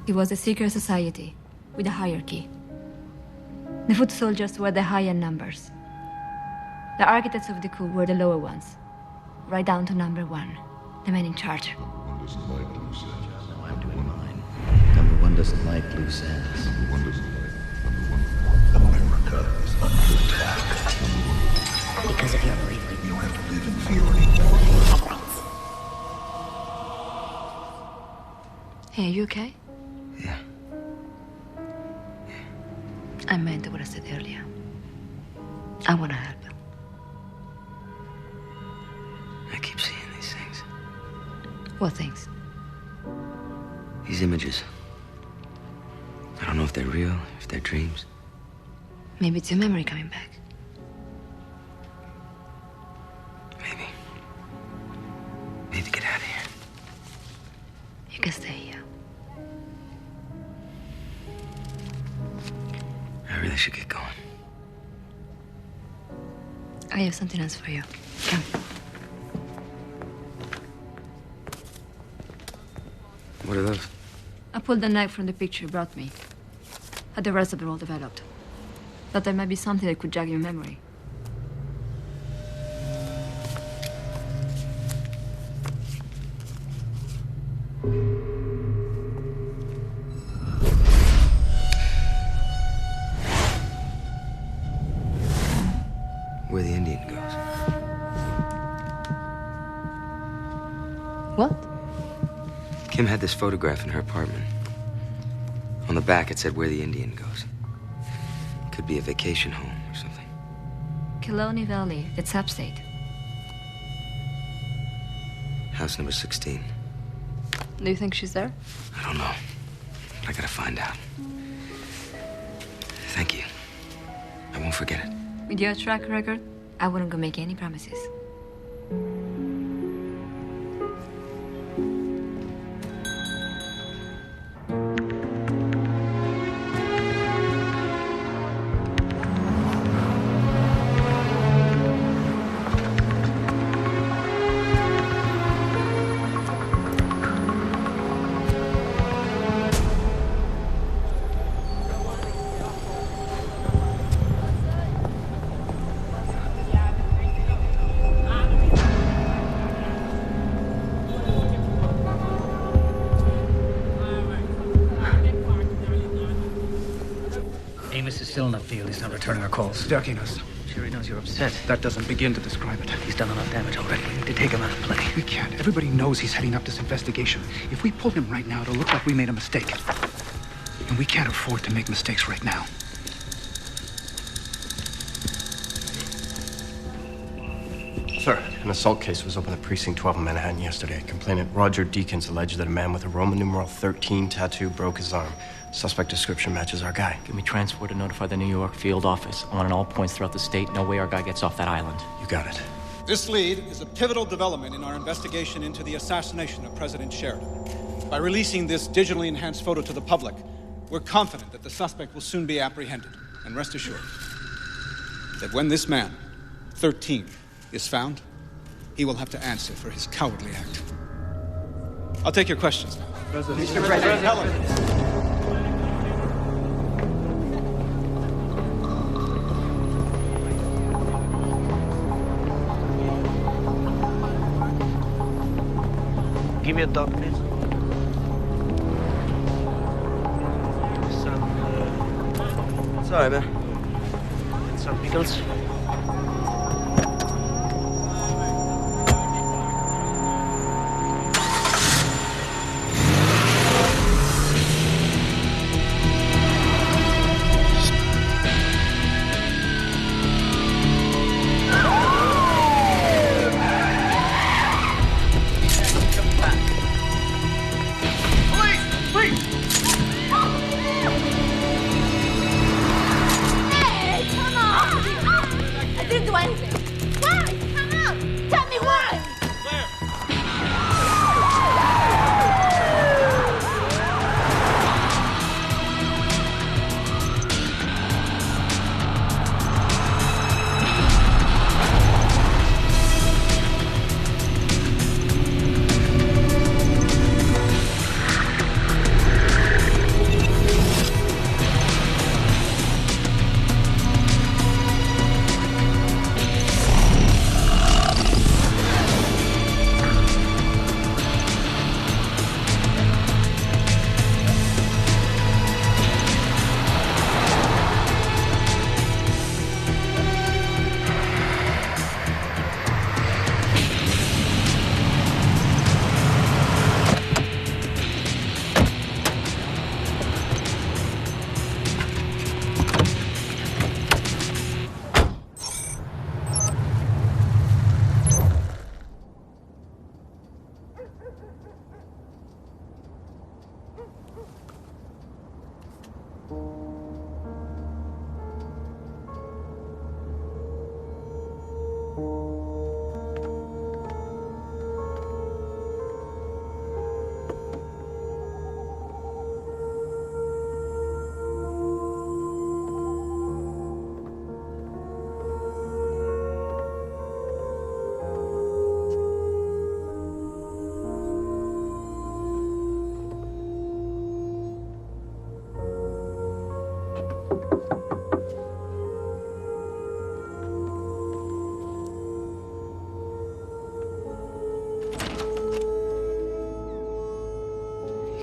It was a secret society with a hierarchy. The foot soldiers were the higher numbers. The architects of the coup were the lower ones, right down to number 1, the man in charge. No, I'm doing mine. Number 1 doesn't like loose ends. Number 1 doesn't like. America is under attack. Because of your belief. You have to live in fear. Hey, are you okay? Yeah. I meant what I said earlier. I want to help. I keep seeing these things. What things? These images. I don't know if they're real, if they're dreams. Maybe it's your memory coming back. Maybe. We need to get out of here. You can stay here. I really should get going. I have something else for you. Come. What are those? I pulled the knife from the picture you brought me. Had the rest of it all developed. Thought there might be something that could jog your memory. Where the Indian goes. What? Kim had this photograph in her apartment. On the back, it said where the Indian goes. Could be a vacation home or something. Killarney Valley. It's upstate. House number 16. Do you think she's there? I don't know. I gotta find out. Thank you. I won't forget it. With your track record, I wouldn't go make any promises. Amos is still in the field. He's not returning our calls. Ducking us. Sure, he knows you're upset. That doesn't begin to describe it. He's done enough damage already. We need to take him out of play. We can't. Everybody knows he's heading up this investigation. If we pull him right now, it'll look like we made a mistake. And we can't afford to make mistakes right now. Sir, an assault case was opened at Precinct 12 in Manhattan yesterday. Complainant Roger Deakins alleged that a man with a Roman numeral 13 tattoo broke his arm. Suspect description matches our guy. Get me transport to notify the New York field office. I want on all points throughout the state. No way our guy gets off that island. You got it. This lead is a pivotal development in our investigation into the assassination of President Sheridan. By releasing this digitally enhanced photo to the public, we're confident that the suspect will soon be apprehended. And rest assured that when this man, 13, is found, he will have to answer for his cowardly act. I'll take your questions now. Mr. President, Helen. Give me a dog, please. Sorry, man. Some pickles.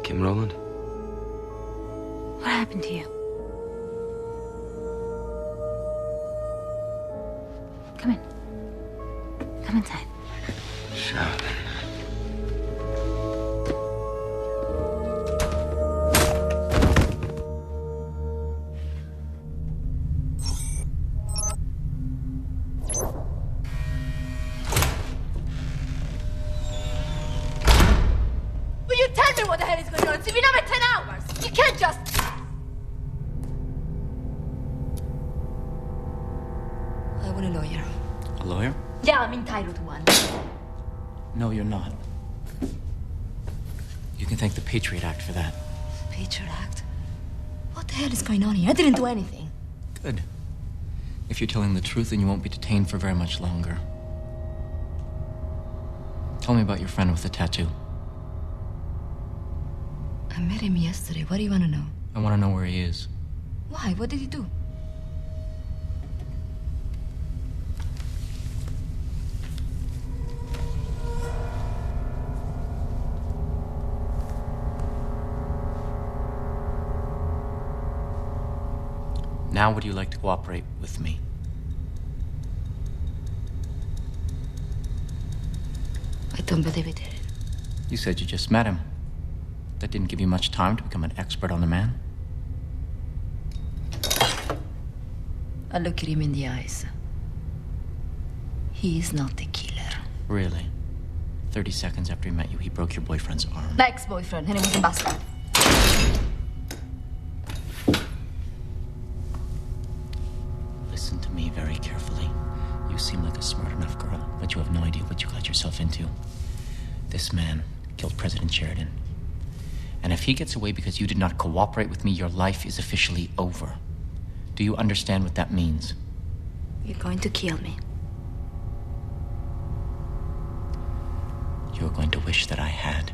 Kim Rowland? What happened to you? Come in. Come inside. Shut. Will you tell me what the hell is going on? It's been over 10 hours. You can't just... I want a lawyer. A lawyer? Yeah, I'm entitled to one. No, you're not. You can thank the Patriot Act for that. Patriot Act? What the hell is going on here? I didn't do anything. Good. If you're telling the truth, then you won't be detained for very much longer. Tell me about your friend with the tattoo. I met him yesterday. What do you want to know? I want to know where he is. Why? What did he do? Now would you like to cooperate with me? I don't believe it. You said you just met him. That didn't give you much time to become an expert on the man. I look at him in the eyes. He is not the killer. Really? 30 seconds after he met you, he broke your boyfriend's arm. My ex-boyfriend, and he was a bastard. Listen to me very carefully. You seem like a smart enough girl, but you have no idea what you got yourself into. This man killed President Sheridan. And if he gets away because you did not cooperate with me, your life is officially over. Do you understand what that means? You're going to kill me. You're going to wish that I had.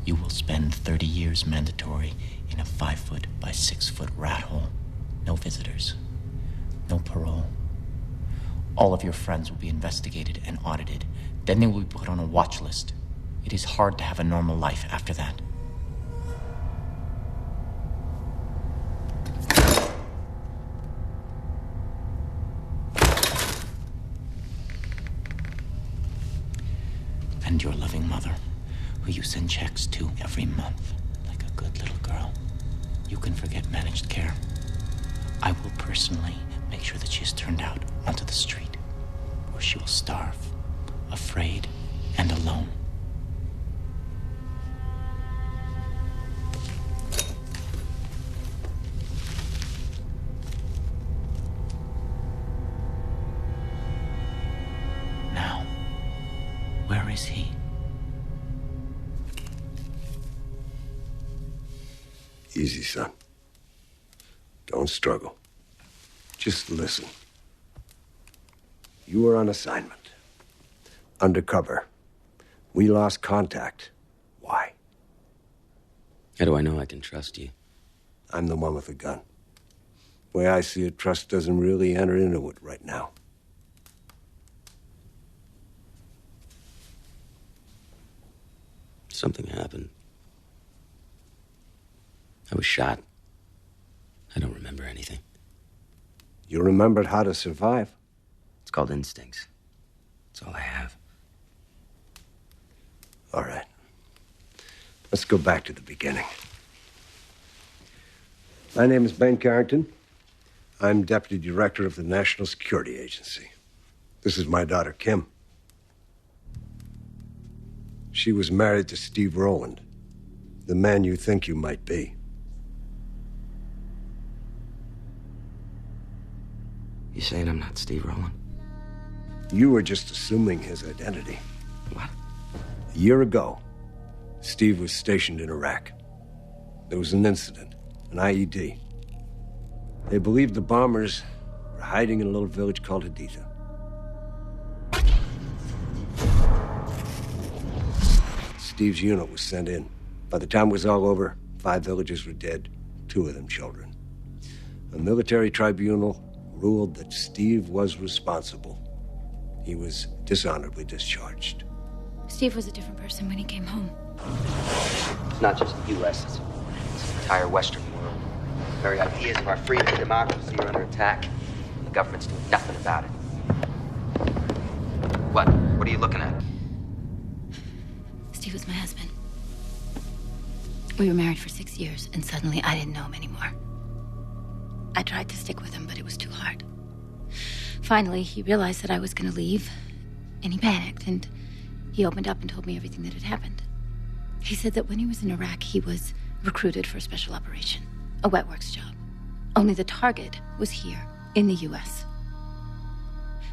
You will spend 30 years mandatory in a 5-foot by 6-foot rat hole. No visitors. No parole. All of your friends will be investigated and audited. Then they will be put on a watch list. It is hard to have a normal life after that. And your loving mother, who you send checks to every month, like a good little girl. You can forget managed care. I will personally make sure that she is turned out onto the street, where she will starve, afraid and alone. Now, where is he? Easy, son. Don't struggle. Just listen. You were on assignment. Undercover. We lost contact. Why? How do I know I can trust you? I'm the one with the gun. The way I see it, trust doesn't really enter into it right now. Something happened. I was shot. I don't remember anything. You remembered how to survive? It's called instincts. That's all I have. All right. Let's go back to the beginning. My name is Ben Carrington. I'm Deputy Director of the National Security Agency. This is my daughter, Kim. She was married to Steve Rowland, the man you think you might be. You saying I'm not Steve Rowland? You were just assuming his identity. What? A year ago, Steve was stationed in Iraq. There was an incident, an IED. They believed the bombers were hiding in a little village called Haditha. Steve's unit was sent in. By the time it was all over, 5 villagers were dead, 2 of them children. A military tribunal ruled that Steve was responsible. He was dishonorably discharged. Steve was a different person when he came home. It's not just the U.S., it's the entire Western world. The very ideas of our freedom and democracy are under attack. The government's doing nothing about it. What? What are you looking at? Steve was my husband. We were married for 6 years, and suddenly I didn't know him anymore. I tried to stick with him, but it was too hard. Finally, he realized that I was going to leave, and he panicked, and he opened up and told me everything that had happened. He said that when he was in Iraq, he was recruited for a special operation, a wet works job. Only the target was here, in the U.S.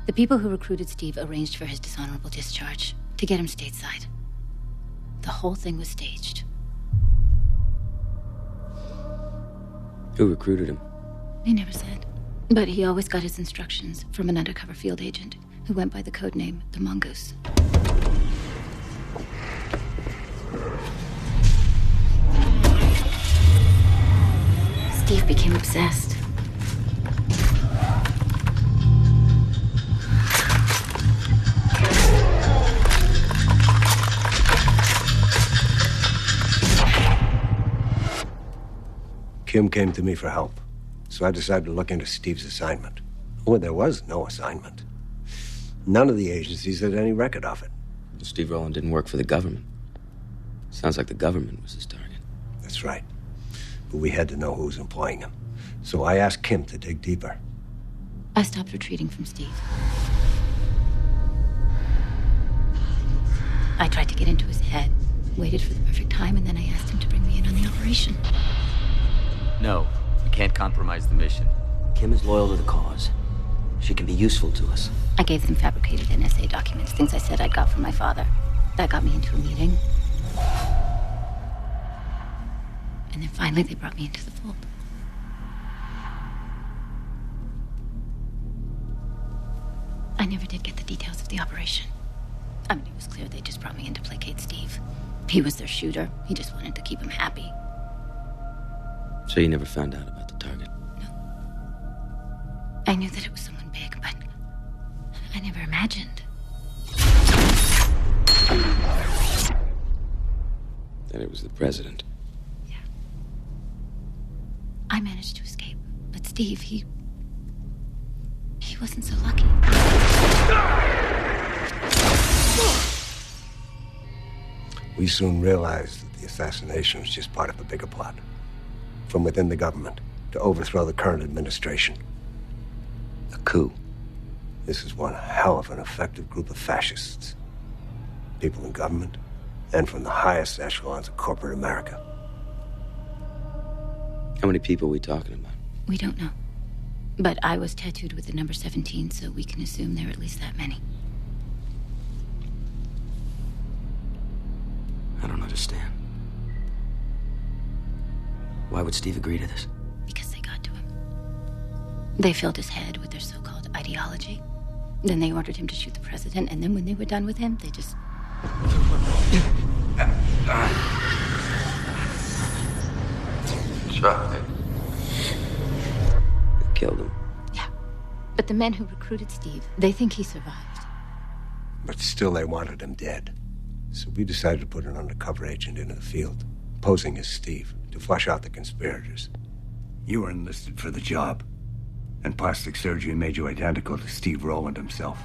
The people who recruited Steve arranged for his dishonorable discharge to get him stateside. The whole thing was staged. Who recruited him? He never said. But he always got his instructions from an undercover field agent who went by the code name the Mongoose. Steve became obsessed. Kim came to me for help, so I decided to look into Steve's assignment. Well, there was no assignment. None of the agencies had any record of it. Steve Rowland didn't work for the government. Sounds like the government was his target. That's right. But we had to know who was employing him. So I asked Kim to dig deeper. I stopped retreating from Steve. I tried to get into his head, waited for the perfect time, and then I asked him to bring me in on the operation. No, we can't compromise the mission. Kim is loyal to the cause. She can be useful to us. I gave them fabricated NSA documents, things I said I'd got from my father. That got me into a meeting. And then finally they brought me into the fold. I never did get the details of the operation. I mean, it was clear they just brought me in to placate Steve. He was their shooter. He just wanted to keep him happy. So you never found out about the target? I knew that it was someone big, but I never imagined. That it was the president. Yeah. I managed to escape, but Steve, he wasn't so lucky. We soon realized that the assassination was just part of a bigger plot from within the government to overthrow the current administration. A coup. This is one hell of an effective group of fascists. People in government and from the highest echelons of corporate America. How many people are we talking about? We don't know. But I was tattooed with the number 17, so we can assume there are at least that many. I don't understand. Why would Steve agree to this? Because they got to him. They filled his head with their so-called ideology. Then they ordered him to shoot the president, and then when they were done with him, they just... Shot him. Killed him. Yeah. But the men who recruited Steve, they think he survived. But still they wanted him dead. So we decided to put an undercover agent into the field, posing as Steve, to flush out the conspirators. You were enlisted for the job, and plastic surgery made you identical to Steve Rowland himself.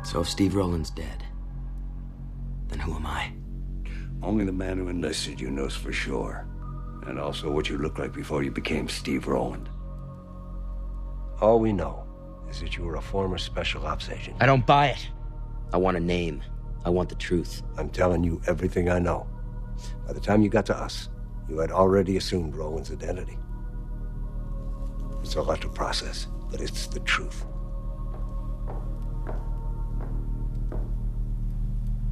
So if Steve Rowland's dead, then who am I? Only the man who enlisted you knows for sure, and also what you looked like before you became Steve Rowland. All we know is that you were a former special ops agent. I don't buy it. I want a name. I want the truth. I'm telling you everything I know. By the time you got to us, you had already assumed Roland's identity. It's a lot to process, but it's the truth.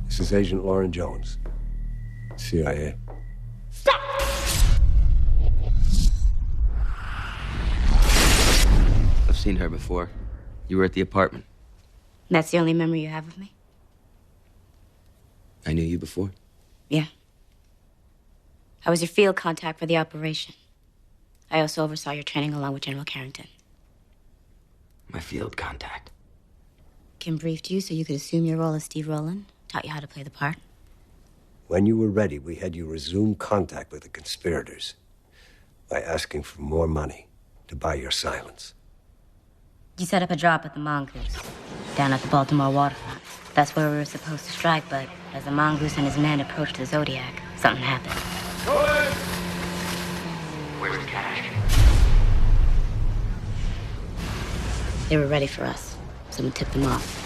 This is Agent Lauren Jones, CIA. Stop! I've seen her before. You were at the apartment. That's the only memory you have of me? I knew you before. Yeah. I was your field contact for the operation. I also oversaw your training along with General Carrington. My field contact. Kim briefed you so you could assume your role as Steve Rowland, taught you how to play the part. When you were ready, we had you resume contact with the conspirators by asking for more money to buy your silence. You set up a drop at the Mongoose, down at the Baltimore waterfront. That's where we were supposed to strike, but as the Mongoose and his men approached the Zodiac, something happened. Where's the cash? They were ready for us. Someone tipped them off.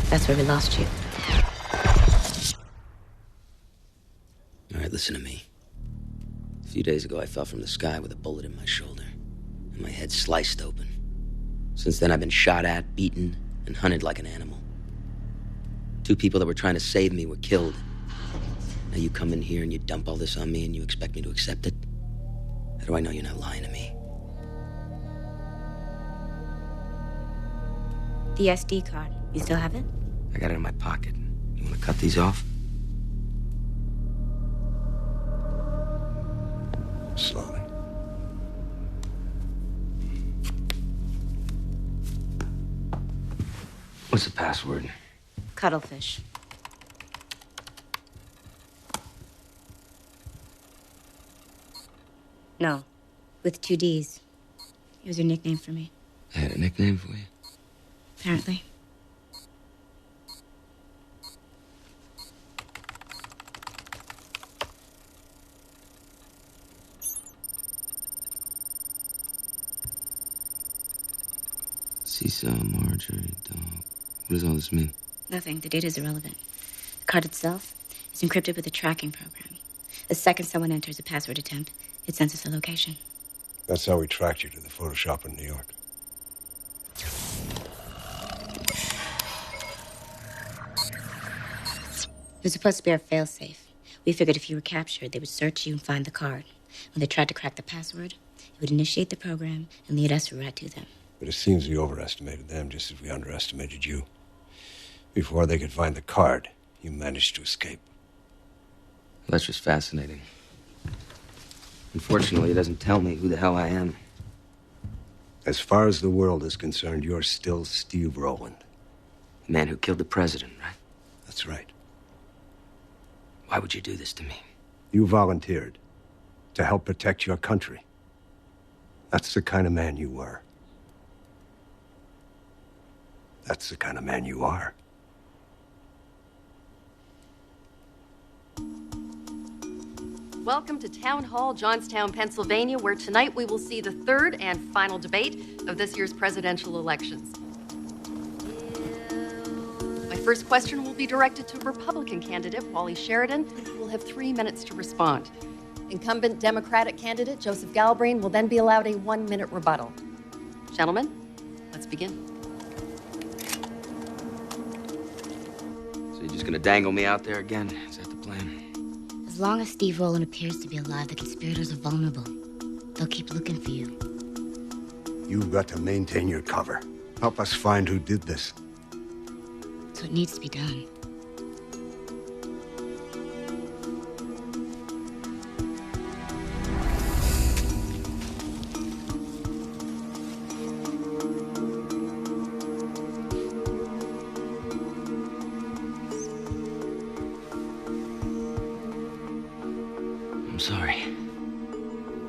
That's where we lost you. All right, listen to me. A few days ago, I fell from the sky with a bullet in my shoulder, and my head sliced open. Since then, I've been shot at, beaten, and hunted like an animal. 2 people that were trying to save me were killed. Now you come in here and you dump all this on me and you expect me to accept it? How do I know you're not lying to me? The SD card. You still have it? I got it in my pocket. You want to cut these off? Slowly. What's the password? Cuttlefish. No, with 2 Ds. It was your nickname for me. I had a nickname for you? Apparently. Seesaw, Marjorie, dog. What does all this mean? Nothing. The data is irrelevant. The card itself is encrypted with a tracking program. The second someone enters a password attempt, it sends us a location. That's how we tracked you to the photo shop in New York. It was supposed to be our failsafe. We figured if you were captured, they would search you and find the card. When they tried to crack the password, it would initiate the program and lead us right to them. But it seems we overestimated them just as we underestimated you. Before they could find the card, you managed to escape. Well, that's just fascinating. Unfortunately, it doesn't tell me who the hell I am. As far as the world is concerned, you're still Steve Rowland. The man who killed the president, right? That's right. Why would you do this to me? You volunteered to help protect your country. That's the kind of man you were. That's the kind of man you are. Welcome to Town Hall, Johnstown, Pennsylvania, where tonight we will see the third and final debate of this year's presidential elections. My first question will be directed to Republican candidate Wally Sheridan, who will have 3 minutes to respond. Incumbent Democratic candidate Joseph Galbraith will then be allowed a 1-minute rebuttal. Gentlemen, let's begin. So you're just gonna dangle me out there again? Is that the plan? As long as Steve Rowland appears to be alive, the conspirators are vulnerable. They'll keep looking for you. You've got to maintain your cover. Help us find who did this. So it needs to be done. I'm sorry.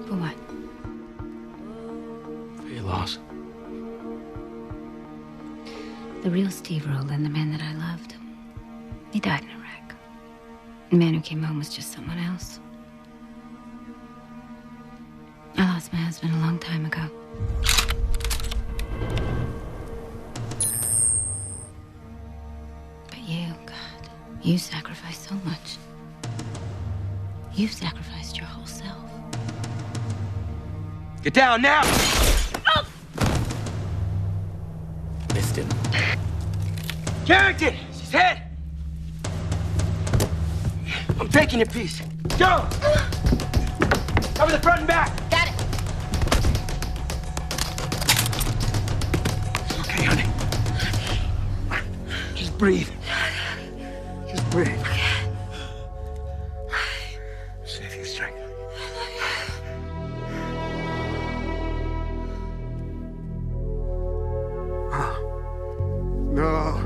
For what? For your loss. The real Steve Rowland, the man that I loved, he died in Iraq. The man who came home was just someone else. I lost my husband a long time ago. You sacrificed so much. You've sacrificed your whole self. Get down now! Oh! Missed him. Carrington! She's hit! I'm taking your piece. Go! Cover the front and back! Got it! Okay, honey. Just breathe. Just breathe. Save your strength. No.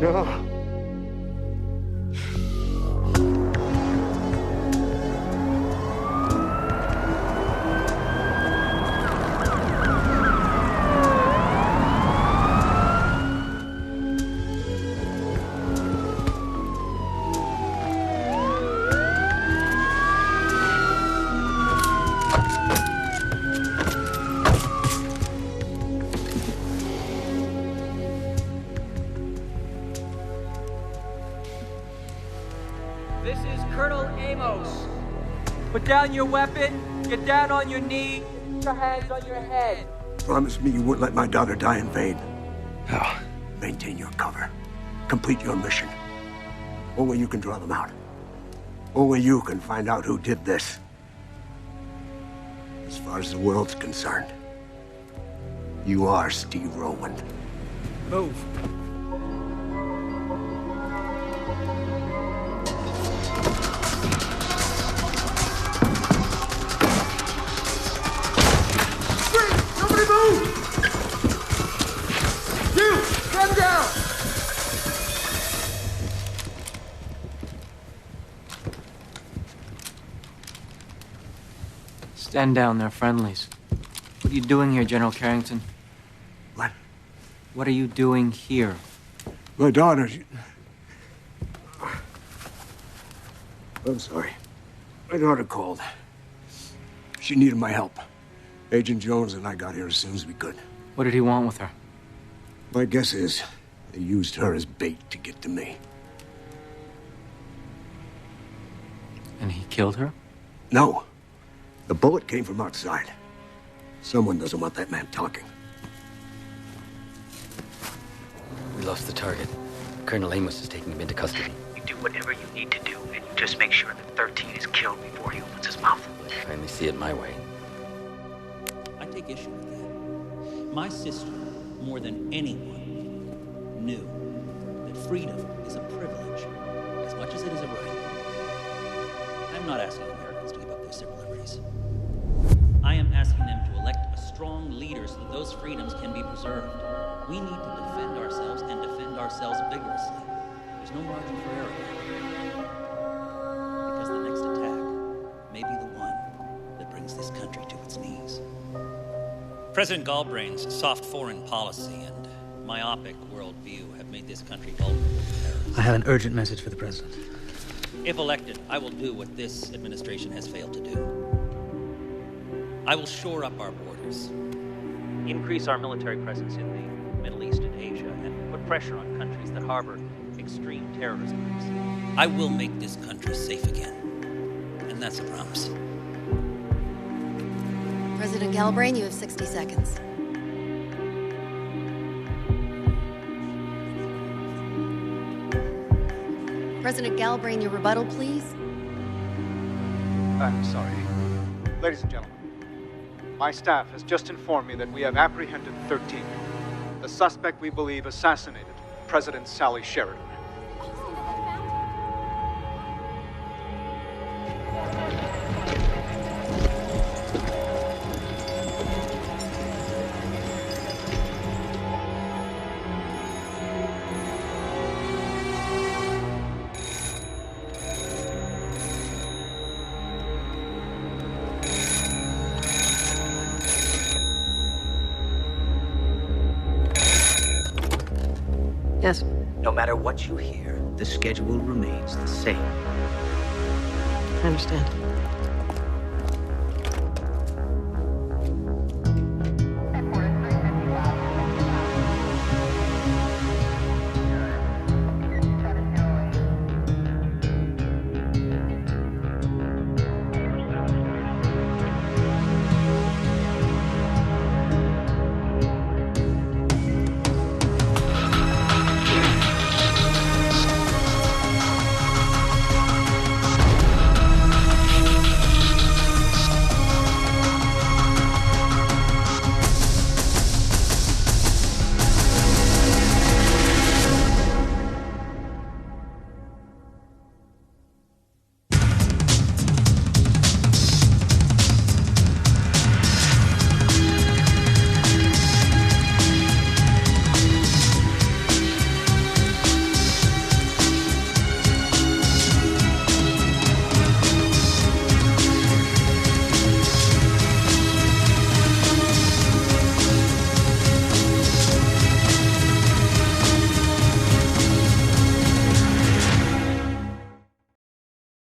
No. This is Colonel Amos. Put down your weapon, get down on your knee, put your hands on your head. Promise me you won't let my daughter die in vain. No. Maintain your cover. Complete your mission. Only you can draw them out. Only you can find out who did this. As far as the world's concerned, you are Steve Rowland. Move. Nobody move! You! Come down! Stand down, they're friendlies. What are you doing here, General Carrington? What? What are you doing here? My daughter, I'm sorry. My daughter called. She needed my help. Agent Jones and I got here as soon as we could. What did he want with her? My guess is they used her as bait to get to me. And he killed her? No. The bullet came from outside. Someone doesn't want that man talking. We lost the target. Colonel Amos is taking him into custody. You do whatever you need to do, and you just make sure that 13 is killed before he opens his mouth. I only see it my way. I take issue with that. My sister, more than anyone, knew that freedom is a privilege as much as it is a right. I'm not asking Americans to give up their civil liberties. I am asking them to elect a strong leader so that those freedoms can be preserved. We need to defend ourselves and defend ourselves vigorously. There's no margin for error. Because the next attack may be the one that brings this country to its knees. President Galbraith's soft foreign policy and myopic worldview have made this country vulnerable to terrorism. I have an urgent message for the president. If elected, I will do what this administration has failed to do. I will shore up our borders, increase our military presence in the Middle East and Asia, and put pressure on countries that harbor extreme terrorism groups. I will make this country safe again, and that's a promise. President Galbraith, you have 60 seconds. President Galbraith, your rebuttal, please. I'm sorry. Ladies and gentlemen, my staff has just informed me that we have apprehended 13. The suspect we believe assassinated President Sally Sheridan. Yes. No matter what you hear, the schedule remains the same. I understand.